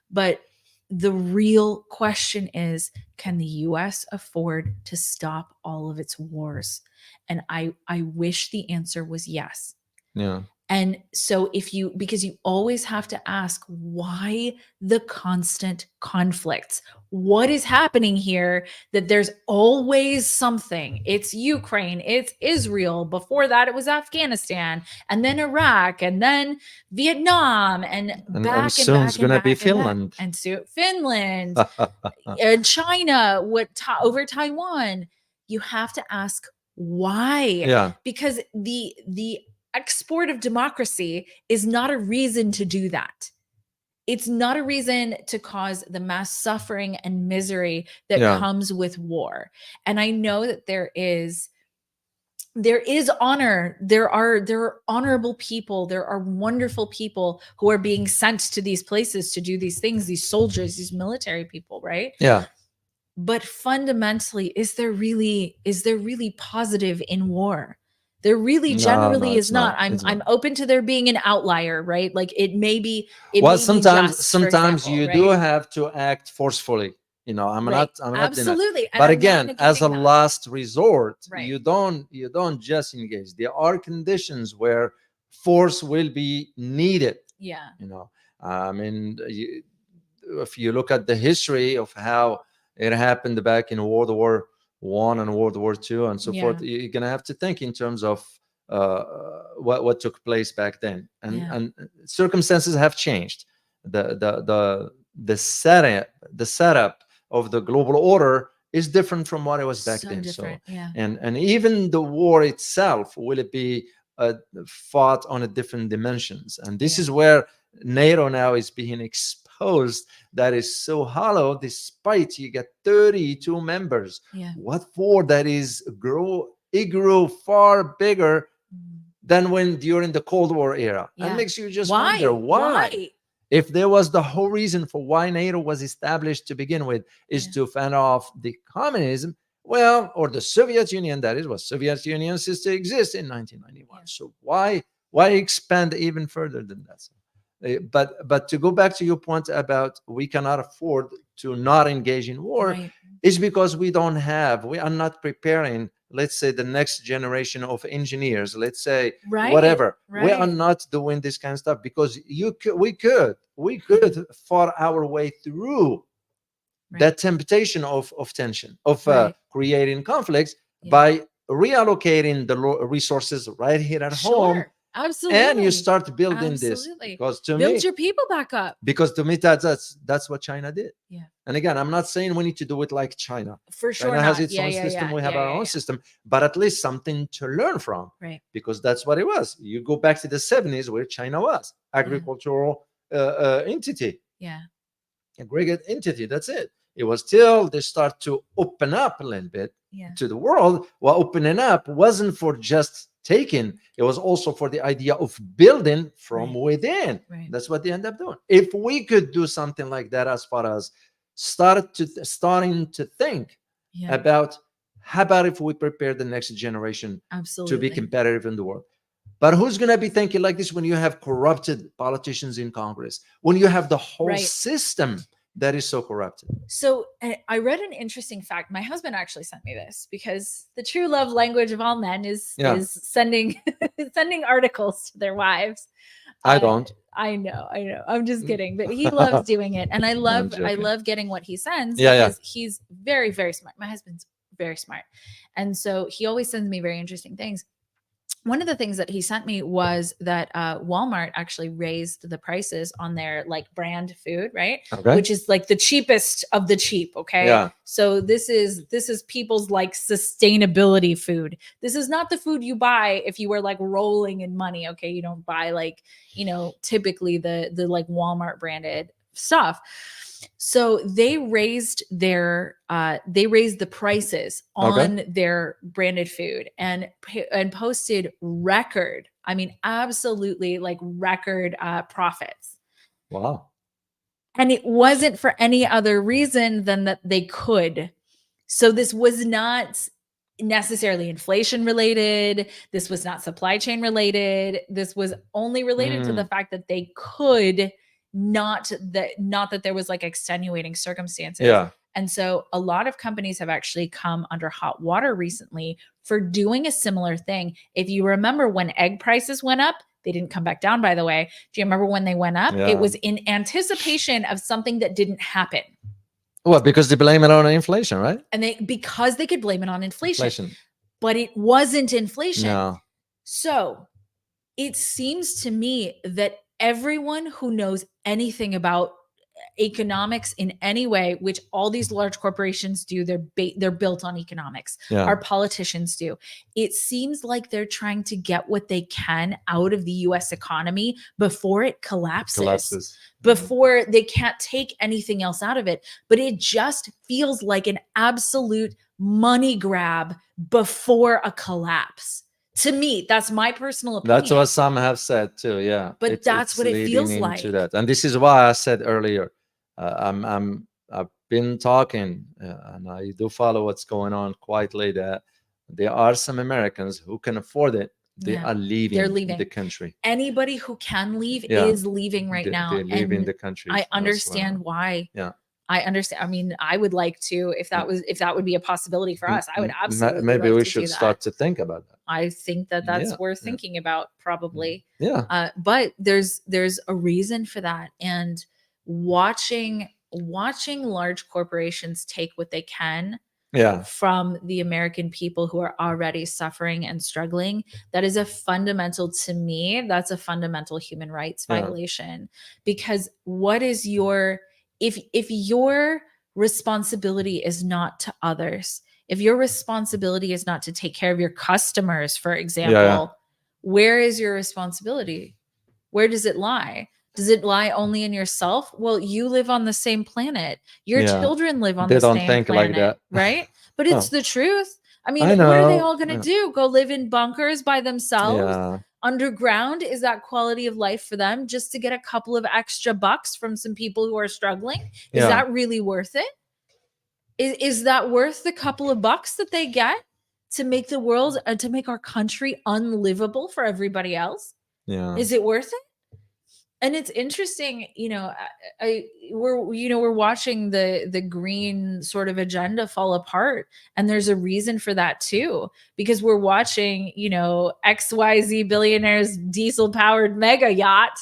But the real question is, can the US afford to stop all of its wars? And I wish the answer was yes. Yeah. And so because you always have to ask, why the constant conflicts? What is happening here that there's always something? It's Ukraine, it's Israel. Before that, it was Afghanistan, and then Iraq, and then Vietnam, and soon it's going to be Finland. And so Finland, and China, over Taiwan. You have to ask why. Yeah. Because the export of democracy is not a reason to do that. It's not a reason to cause the mass suffering and misery that comes with war. And I know that there is honor. There are honorable people. There are wonderful people who are being sent to these places to do these things, these soldiers, these military people, right? Yeah. But fundamentally, is there really positive in war? There really generally is not. I'm open to there being an outlier, right? Like it may be. Sometimes you do have to act forcefully. I'm not absolutely. But again, as a last resort, right. you don't just engage. There are conditions where force will be needed. Yeah. If you look at the history of how it happened back in World War I and World War II and so forth, you're gonna have to think in terms of what took place back then, and circumstances have changed. The the setup of the global order is different from what it was back So then. different, yeah. And even the war itself, will it be fought on a different dimensions? And this is where NATO now is being exposed. That is so hollow, despite you get 32 members. Yeah. What for? That is it grew far bigger than when during the Cold War era. Yeah. That makes you just Why? wonder why. Why? If there was the whole reason for why NATO was established to begin with is to fend off the communism, well, or the Soviet Union, that is what Soviet Union ceased to exist in 1991. So why expand even further than that? But to go back to your point about we cannot afford to not engage in war, is because we are not preparing, let's say, the next generation of engineers, let's say, whatever. We are not doing this kind of stuff because we could fought our way through that temptation of tension, of creating conflicts by reallocating the resources right here at home. Absolutely. And you start building this, because to build me, your people back up. Because to me, that's what China did. Yeah. And again, I'm not saying we need to do it like China. For sure. China has its own system. We have our own system, but at least something to learn from. Right. Because that's what it was. You go back to the 70s where China was agricultural entity. Yeah. Aggregate entity. That's it. It was till they start to open up a little bit to the world. Well, opening up wasn't for just taking, it was also for the idea of building from within. That's what they end up doing. If we could do something like that, as far as starting to think about how about if we prepare the next generation to be competitive in the world. But who's going to be thinking like this when you have corrupted politicians in Congress, when you have the whole system that is so corrupted? So I read an interesting fact. My husband actually sent me this because the true love language of all men is sending sending articles to their wives. I don't. I know. I'm just kidding, but he loves doing it, and I love getting what he sends because he's very, very smart. My husband's very smart, and so he always sends me very interesting things. One of the things that he sent me was that Walmart actually raised the prices on their like brand food, right? Okay. Which is like the cheapest of the cheap. Okay. Yeah. So this is people's like sustainability food. This is not the food you buy if you were like rolling in money. Okay. You don't buy like, typically the like Walmart branded stuff. So they raised the prices on their branded food and posted record, absolutely like record profits. Wow. And it wasn't for any other reason than that they could. So this was not necessarily inflation related. This was not supply chain related. This was only related to the fact that they could, not that there was like extenuating circumstances. Yeah. And so a lot of companies have actually come under hot water recently for doing a similar thing. If you remember when egg prices went up, they didn't come back down, by the way. Do you remember when they went up? It was in anticipation of something that didn't happen. Well, because they blame it on inflation, right? And because they could blame it on inflation. But it wasn't inflation. No. So it seems to me that everyone who knows anything about economics in any way, which all these large corporations do, they're built on economics. Our politicians do. It seems like they're trying to get what they can out of the US economy before it collapses. Before they can't take anything else out of it. But it just feels like an absolute money grab before a collapse. To me, that's my personal opinion. That's what some have said too. Yeah, but that's what it feels like. That. And this is why I said earlier, I've been talking, and I do follow what's going on quietly. That there are some Americans who can afford it. They are leaving. They're leaving the country. Anybody who can leave is leaving right now. They're leaving the country. I understand why. Yeah. I understand. I would like to, if that would be a possibility for us, I would absolutely. Maybe we should start to think about that. I think that's worth thinking about, probably. Yeah. But there's a reason for that, and watching large corporations take what they can from the American people who are already suffering and struggling, that is that's a fundamental human rights violation. Because what is your if your responsibility is not to others, if your responsibility is not to take care of your customers, for example, where is your responsibility? Where does it lie? Does it lie only in yourself? Well, you live on the same planet. Your children live on They the don't same think like planet, that. right? But it's the truth. I mean, I what are they know. all going to do? Go live in bunkers by themselves? Yeah. Underground? Is that quality of life for them just to get a couple of extra bucks from some people who are struggling? Is that really worth it? Is that worth the couple of bucks that they get to make the world, to make our country unlivable for everybody else? Yeah. Is it worth it? And it's interesting, we're watching the green sort of agenda fall apart, and there's a reason for that too, because we're watching, XYZ billionaires diesel powered mega yacht.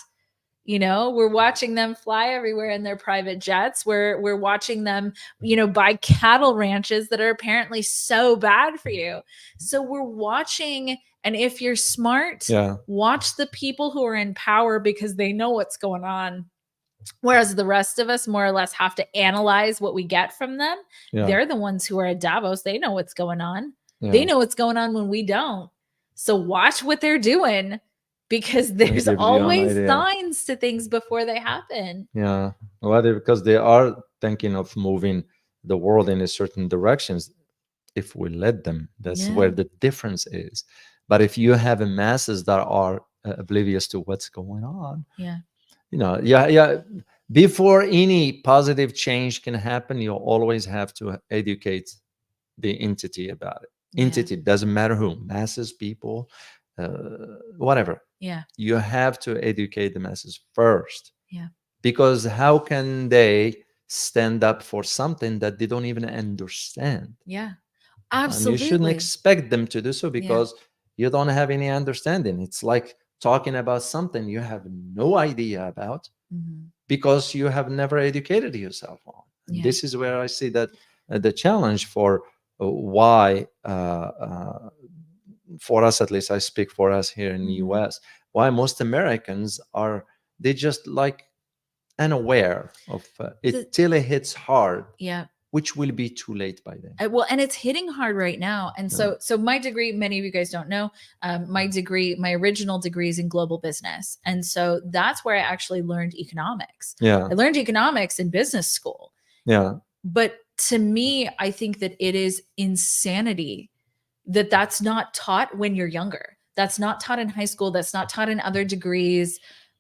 We're watching them fly everywhere in their private jets. We're watching them, buy cattle ranches that are apparently so bad for you. So we're watching, and if you're smart, watch the people who are in power because they know what's going on. Whereas the rest of us more or less have to analyze what we get from them. They're the ones who are at Davos. They know what's going on. They know what's going on when we don't. So watch what they're doing, because there's always signs to things before they happen. Yeah. Well, because they are thinking of moving the world in a certain directions if we let them. That's where the difference is. But if you have masses that are oblivious to what's going on, before any positive change can happen, you always have to educate the entity about it. Entity, doesn't matter who, masses, people, whatever. You have to educate the masses first. Because how can they stand up for something that they don't even understand? Absolutely. And you shouldn't expect them to do so, because you don't have any understanding. It's like talking about something you have no idea about, because you have never educated yourself on. This is where I see that the challenge for why, for us at least, I speak for us here in the US, why most Americans are, they just like unaware of it till it hits hard. Which will be too late by then. Well, and it's hitting hard right now. And so my degree, many of you guys don't know, my original degree is in global business. And so that's where I actually learned economics. I learned economics in business school. But to me, I think that it is insanity that that's not taught when you're younger. That's not taught in high school. That's not taught in other degrees.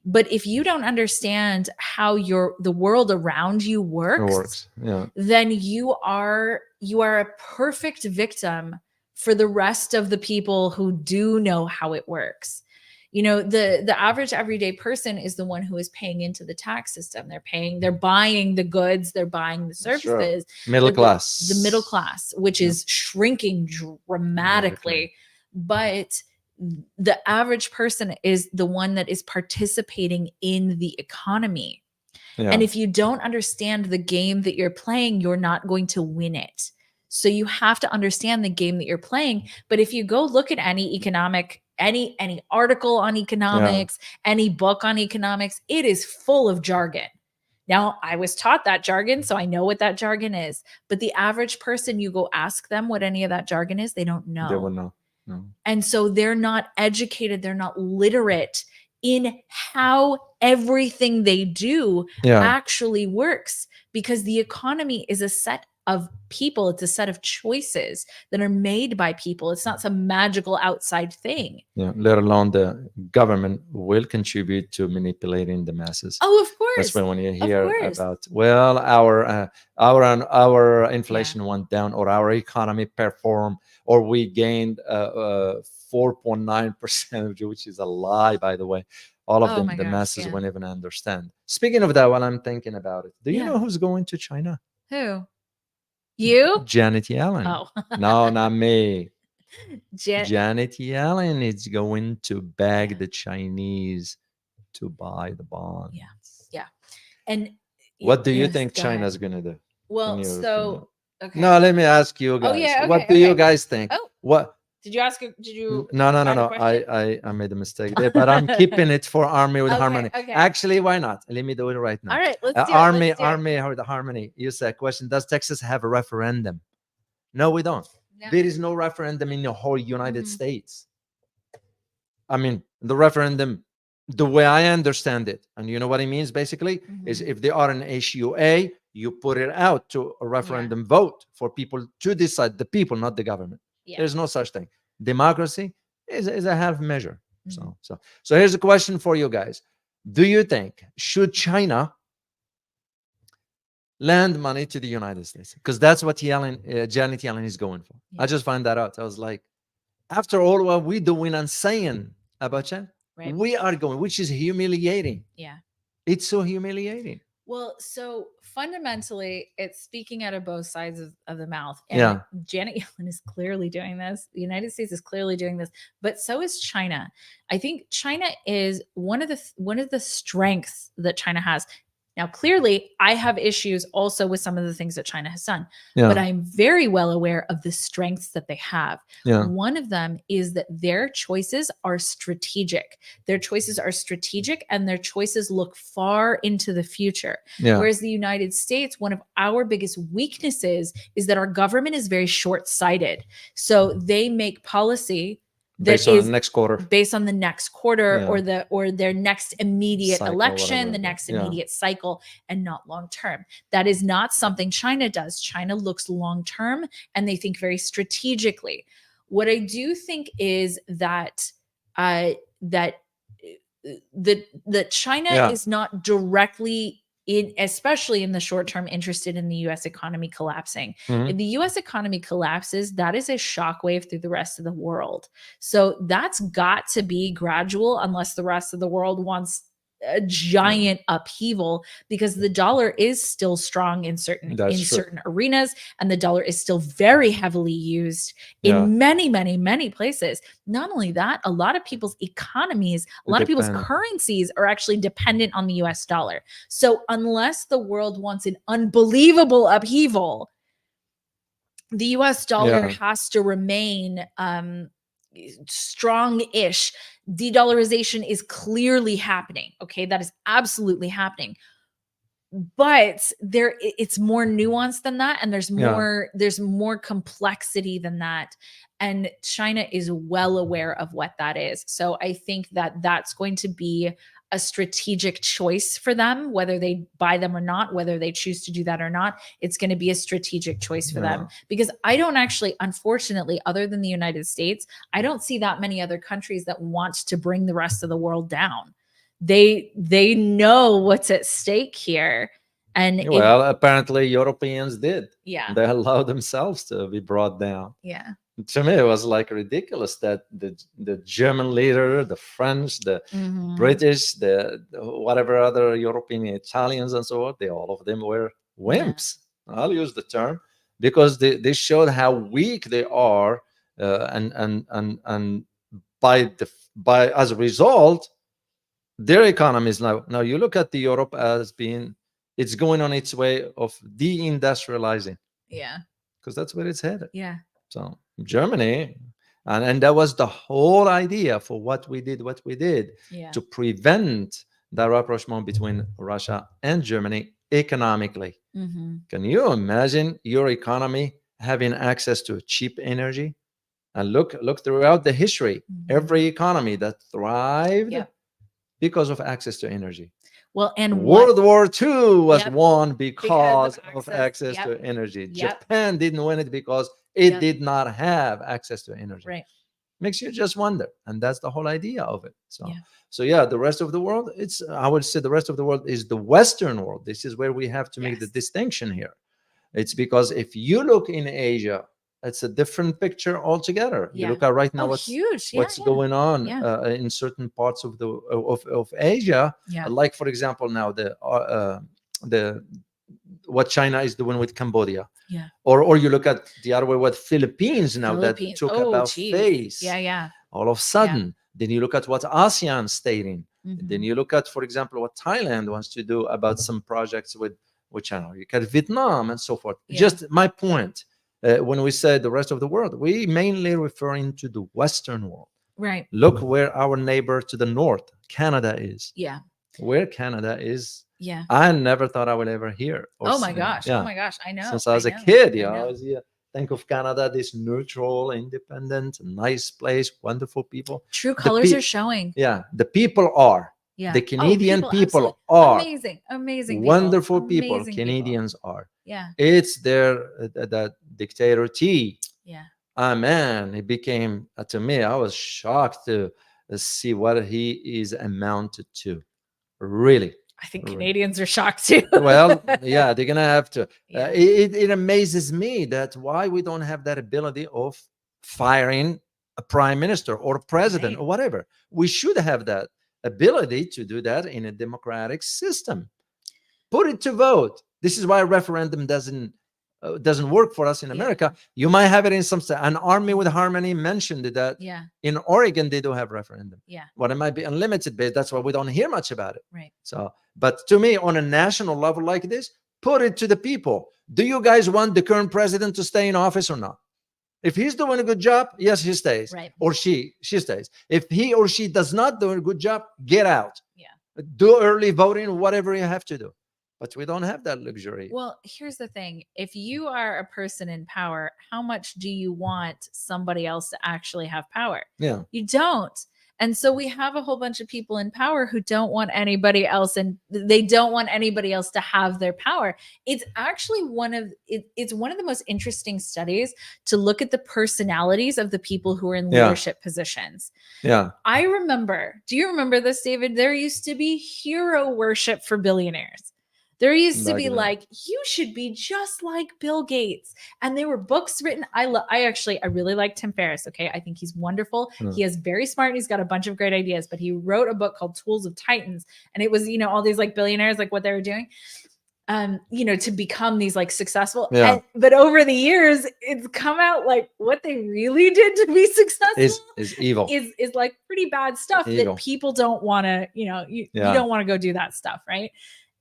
But if you don't understand how the world around you works, then you are a perfect victim for the rest of the people who do know how it works. The average everyday person is the one who is paying into the tax system. They're buying the goods, they're buying the services. Middle class. The middle class, which is shrinking dramatically. But the average person is the one that is participating in the economy. And if you don't understand the game that you're playing, you're not going to win it. So you have to understand the game that you're playing. But if you go look at any article on economics, any book on economics, it is full of jargon. Now, I was taught that jargon, so I know what that jargon is. But the average person, you go ask them what any of that jargon is, they don't know. They will know. No. And so they're not educated, they're not literate in how everything they do actually works, because the economy is a set of people. It's a set of choices that are made by people. It's not some magical outside thing. Let alone the government will contribute to manipulating the masses. Oh, of course. That's when you hear about, well, our inflation went down, or our economy performed, or we gained 4.9%, which is a lie, by the way. All of them, the masses won't even understand. Speaking of that, while I'm thinking about it, do you know who's going to China? Who? You? Janet Yellen. Oh. No, not me. Janet Yellen is going to beg the Chinese to buy the bond. Yeah. And what do you think China's going to do? Well, so no, let me ask you guys. What do you guys think? Oh. What Did you ask? Did you? No. add a question? I made a mistake there, but I'm keeping it for Army with Okay, Harmony. okay. Actually, why not? Let me do it right now. All right, let's do Army, it. Let's do it. Army with Harmony. You said question: does Texas have a referendum? No, we don't. No. There is no referendum in the whole United Mhm. States. I mean, the referendum, the way I understand it, and you know what it means basically, is Mhm. if they are an HUA, you put it out to a referendum vote for people to decide, the people, not the government. Yeah. There's no such thing. Democracy is a half measure. Mhm. So here's a question for you guys. Do you think, should China lend money to the United States? Because that's what Janet Yellen is going for. Yeah. I just found that out. I was like, after all what we're doing and saying about China, Right. we are going, which is humiliating. Yeah. It's so humiliating. Well, so fundamentally, it's speaking out of both sides of the mouth. And Yeah. Janet Yellen is clearly doing this. The United States is clearly doing this, but so is China. I think China is one of the strengths that China has. Now, clearly, I have issues also with some of the things that China has done, but I'm very well aware of the strengths that they have. One of them is that their choices are strategic. Their choices are strategic and their choices look far into the future. Whereas the United States, one of our biggest weaknesses is that our government is very short-sighted. So they make policy based on the next quarter, or their next immediate cycle, election, whatever. the next immediate cycle, and not long term. That is not something China does. China looks long term and they think very strategically. What I do think is that China is not directly especially in the short term, interested in the US economy collapsing. If the US economy collapses, that is a shockwave through the rest of the world. So that's got to be gradual unless the rest of the world wants a giant upheaval, because the dollar is still strong in certain arenas, and the dollar is still very heavily used in many places. Not only that, a lot of people's economies, a lot of people's currencies are actually dependent on the US dollar. So unless the world wants an unbelievable upheaval, the US dollar has to remain strong-ish. De-dollarization is clearly happening. Okay, that is absolutely happening. But it's more nuanced than that, and there's more complexity than that. And China is well aware of what that is. So I think that that's going to be a strategic choice for them, whether they buy them or not, whether they choose to do that or not. It's going to be a strategic choice for them, because I don't actually, unfortunately, other than the United States, I don't see that many other countries that want to bring the rest of the world down. They know what's at stake here. And apparently Europeans did. Yeah. They allowed themselves to be brought down. Yeah. To me, it was like ridiculous that the German leader, the French, the British, the whatever other European, Italians and so on, all of them were wimps. I'll use the term, because they showed how weak they are, and by as a result, their economies now you look at the Europe as being, it's going on its way of deindustrializing. Yeah. Because that's where it's headed. Yeah. So Germany, and that was the whole idea for what we did to prevent the rapprochement between Russia and Germany economically. Can you imagine your economy having access to cheap energy? And look throughout the history, every economy that thrived because of access to energy. Well, and World War II was won because of access to energy. Yep. Japan didn't win it because it did not have access to energy. Right. Makes you just wonder. And that's the whole idea of it. So the rest of the world, I would say the rest of the world is the Western world. This is where we have to make the distinction here. It's because if you look in Asia, it's a different picture altogether. You look at right now what's going on in certain parts of of Asia. Like, for example, now what China is doing with Cambodia. Or you look at the other way, what Philippines now that took about face. All of a sudden. Then you look at what ASEAN stating. Then you look at, for example, what Thailand wants to do about some projects with China. You look at Vietnam and so forth. Just my point. when we say the rest of the world, we mainly referring to the Western world. Right. Look where our neighbor to the north, Canada, is. Yeah. Where Canada is. Yeah. I never thought I would ever hear. Oh my gosh. Oh my gosh. I know. Since I was a kid, I always think of Canada, this neutral, independent, nice place, wonderful people. True colors are showing. Yeah. The people are. Yeah. The Canadian people are. Amazing. Wonderful people. Canadians are. Yeah. It's their that dictator T. Yeah. Man, it became, to me, I was shocked to see what he is amounted to. Really. I think Canadians are shocked too. Well, yeah, they're gonna have to. It amazes me that why we don't have that ability of firing a prime minister or a president or whatever. We should have that ability to do that in a democratic system. Put it to vote. This is why a referendum doesn't work for us in America. You might have it in some state. An Army with Harmony mentioned that in Oregon they do have referendum. But it might be unlimited, but that's why we don't hear much about it. Right. So, but to me, on a national level like this, put it to the people. Do you guys want the current president to stay in office or not? If he's doing a good job, yes, he stays. Right. Or she stays. If he or she does not do a good job, get out. Yeah. Do early voting, whatever you have to do. But we don't have that luxury. Well, here's the thing. If you are a person in power, how much do you want somebody else to actually have power? Yeah. You don't. And so we have a whole bunch of people in power who don't want anybody else, and they don't want anybody else to have their power. It's actually it's one of the most interesting studies to look at the personalities of the people who are in leadership positions. Yeah. I remember, do you remember this, David? There used to be hero worship for billionaires. There used to be like, you should be just like Bill Gates. And there were books written. I really like Tim Ferriss. Okay. I think he's wonderful. He is very smart. And he's got a bunch of great ideas, but he wrote a book called Tools of Titans. And it was, all these like billionaires, like what they were doing, to become these like successful. Yeah. But over the years, it's come out like what they really did to be successful is evil. Is like pretty bad stuff that people don't want to, you don't want to go do that stuff. Right.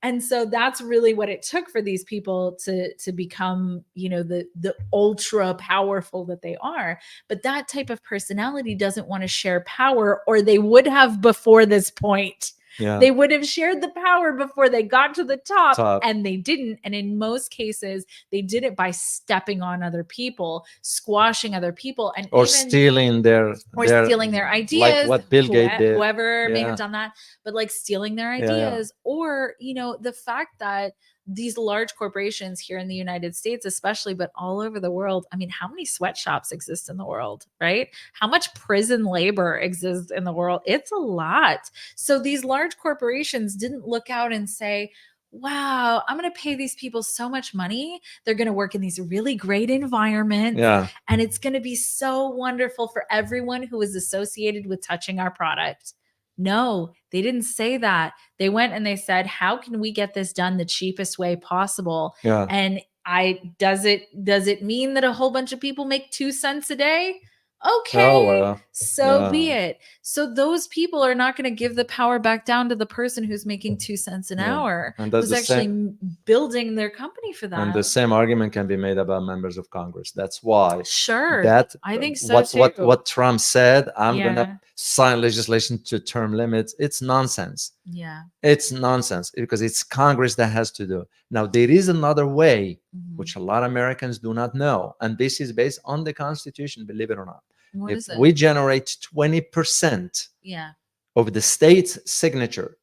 And so that's really what it took for these people to become, the ultra powerful that they are. But that type of personality doesn't want to share power, or they would have before this point. Yeah. They would have shared the power before they got to the top, and they didn't. And in most cases, they did it by stepping on other people, squashing other people, and stealing their ideas. Like what Bill Gates did. Whoever may have done that, but like stealing their ideas, or the fact that these large corporations here in the United States, especially, but all over the world. I mean, how many sweatshops exist in the world, right? How much prison labor exists in the world? It's a lot. So these large corporations didn't look out and say, wow, I'm going to pay these people so much money. They're going to work in these really great environments. Yeah. And it's going to be so wonderful for everyone who is associated with touching our product. No, they didn't say that. They went and they said, how can we get this done the cheapest way possible? Yeah. And does it mean that a whole bunch of people make 2 cents a day? Okay, so be it. So those people are not going to give the power back down to the person who's making 2 cents an hour, and that's who's actually building their company for that. And the same argument can be made about members of Congress. That's why. Sure. I think so what Trump said, I'm going to sign legislation to term limits. It's nonsense. Yeah. It's nonsense because it's Congress that has to do it. Now, there is another way, which a lot of Americans do not know. And this is based on the Constitution, believe it or not. What is it? We generate 20% of the state's signature,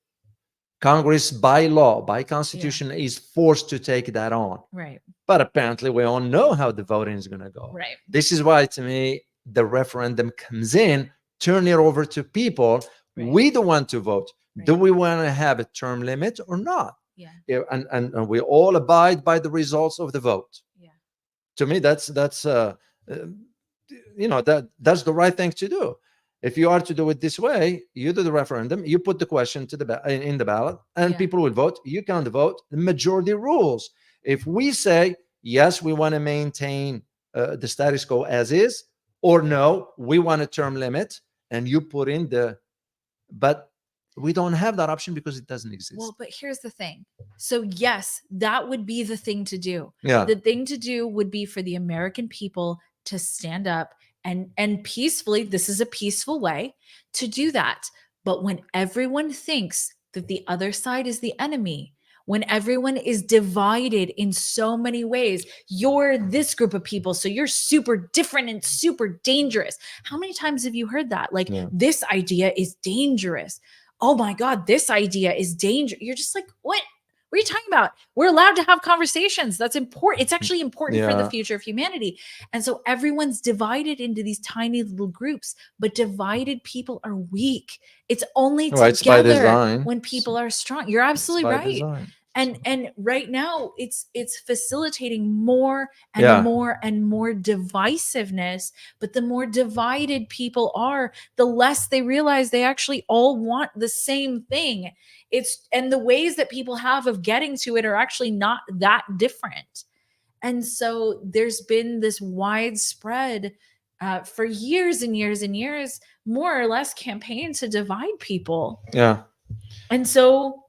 Congress by law, by Constitution, is forced to take that on. Right. But apparently we all know how the voting is going to go. Right. This is why, to me, the referendum comes in, turn it over to people. Right. We don't want to vote. Right. Do we want to have a term limit or not? Yeah. And we all abide by the results of the vote. Yeah. To me, that's the right thing to do. If you are to do it this way, you do the referendum, you put the question in the ballot, and people will vote. You count the vote. The majority rules. If we say yes, we want to maintain the status quo as is, or no, we want a term limit, and you put in but We don't have that option because it doesn't exist. Well, but here's the thing. So yes, that would be the thing to do. Yeah. The thing to do would be for the American people to stand up and peacefully, this is a peaceful way to do that. But when everyone thinks that the other side is the enemy, when everyone is divided in so many ways, you're this group of people, so you're super different and super dangerous. How many times have you heard that? Like, this idea is dangerous. Oh my God, this idea is dangerous. You're just like, what? What are you talking about? We're allowed to have conversations. That's important. It's actually important for the future of humanity. And so everyone's divided into these tiny little groups, but divided people are weak. It's only together when people are strong. You're absolutely right. Design. And right now it's facilitating more and more and more divisiveness. But the more divided people are, the less they realize they actually all want the same thing. And the ways that people have of getting to it are actually not that different. And so there's been this widespread for years and years and years, more or less, campaign to divide people. Yeah. And so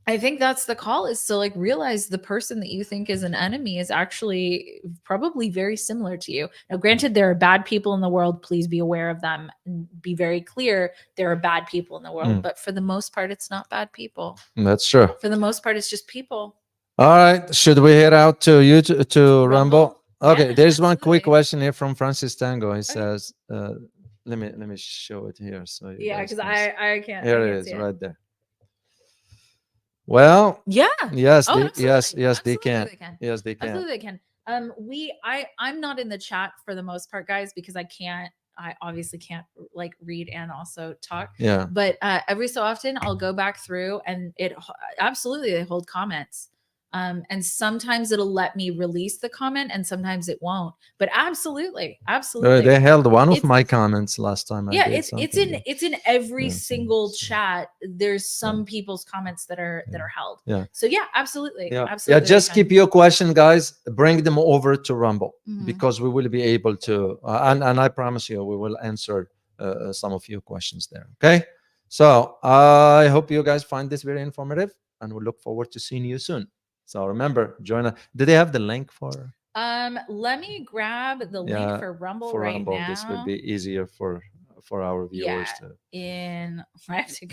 I think that's the call, is to like realize the person that you think is an enemy is actually probably very similar to you. Now, granted, there are bad people in the world. Please be aware of them and be very clear. There are bad people in the world, but for the most part, it's not bad people. That's true. For the most part, it's just people. All right. Should we head out to you to Rumble? Okay. There's one quick question here from Francis Tango. He says, let me show it here. So because I can't. Here it is, right there. Well, yes, yes, absolutely. they can. Yes, they can. Absolutely, they can. I'm not in the chat for the most part, guys, because I obviously can't like read and also talk. Yeah. But every so often I'll go back through, and they hold comments. And sometimes it'll let me release the comment and sometimes it won't. But absolutely. They held one of my comments last time. It's in every single chat. There's some people's comments that are held. Yeah. So absolutely. Yeah. Absolutely. Yeah. Just keep your question, guys. Bring them over to Rumble because we will be able to, and I promise you, we will answer some of your questions there. Okay. So I hope you guys find this very informative, and we look forward to seeing you soon. So remember, join us. Do they have the link for? Let me grab the link for Rumble now. This would be easier for our viewers to. I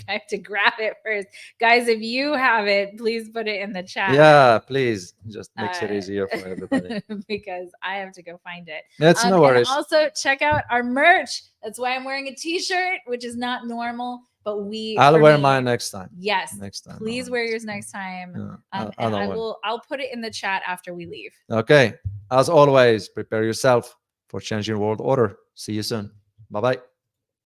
have to grab it first, guys. If you have it, please put it in the chat. Yeah, please. Just makes it easier for everybody. Because I have to go find it. That's no worries. And also check out our merch. That's why I'm wearing a T-shirt, which is not normal. But I'll wear mine next time. Yes. Next time. Please wear yours next time. I'll put it in the chat after we leave. Okay. As always, prepare yourself for changing world order. See you soon. Bye-bye.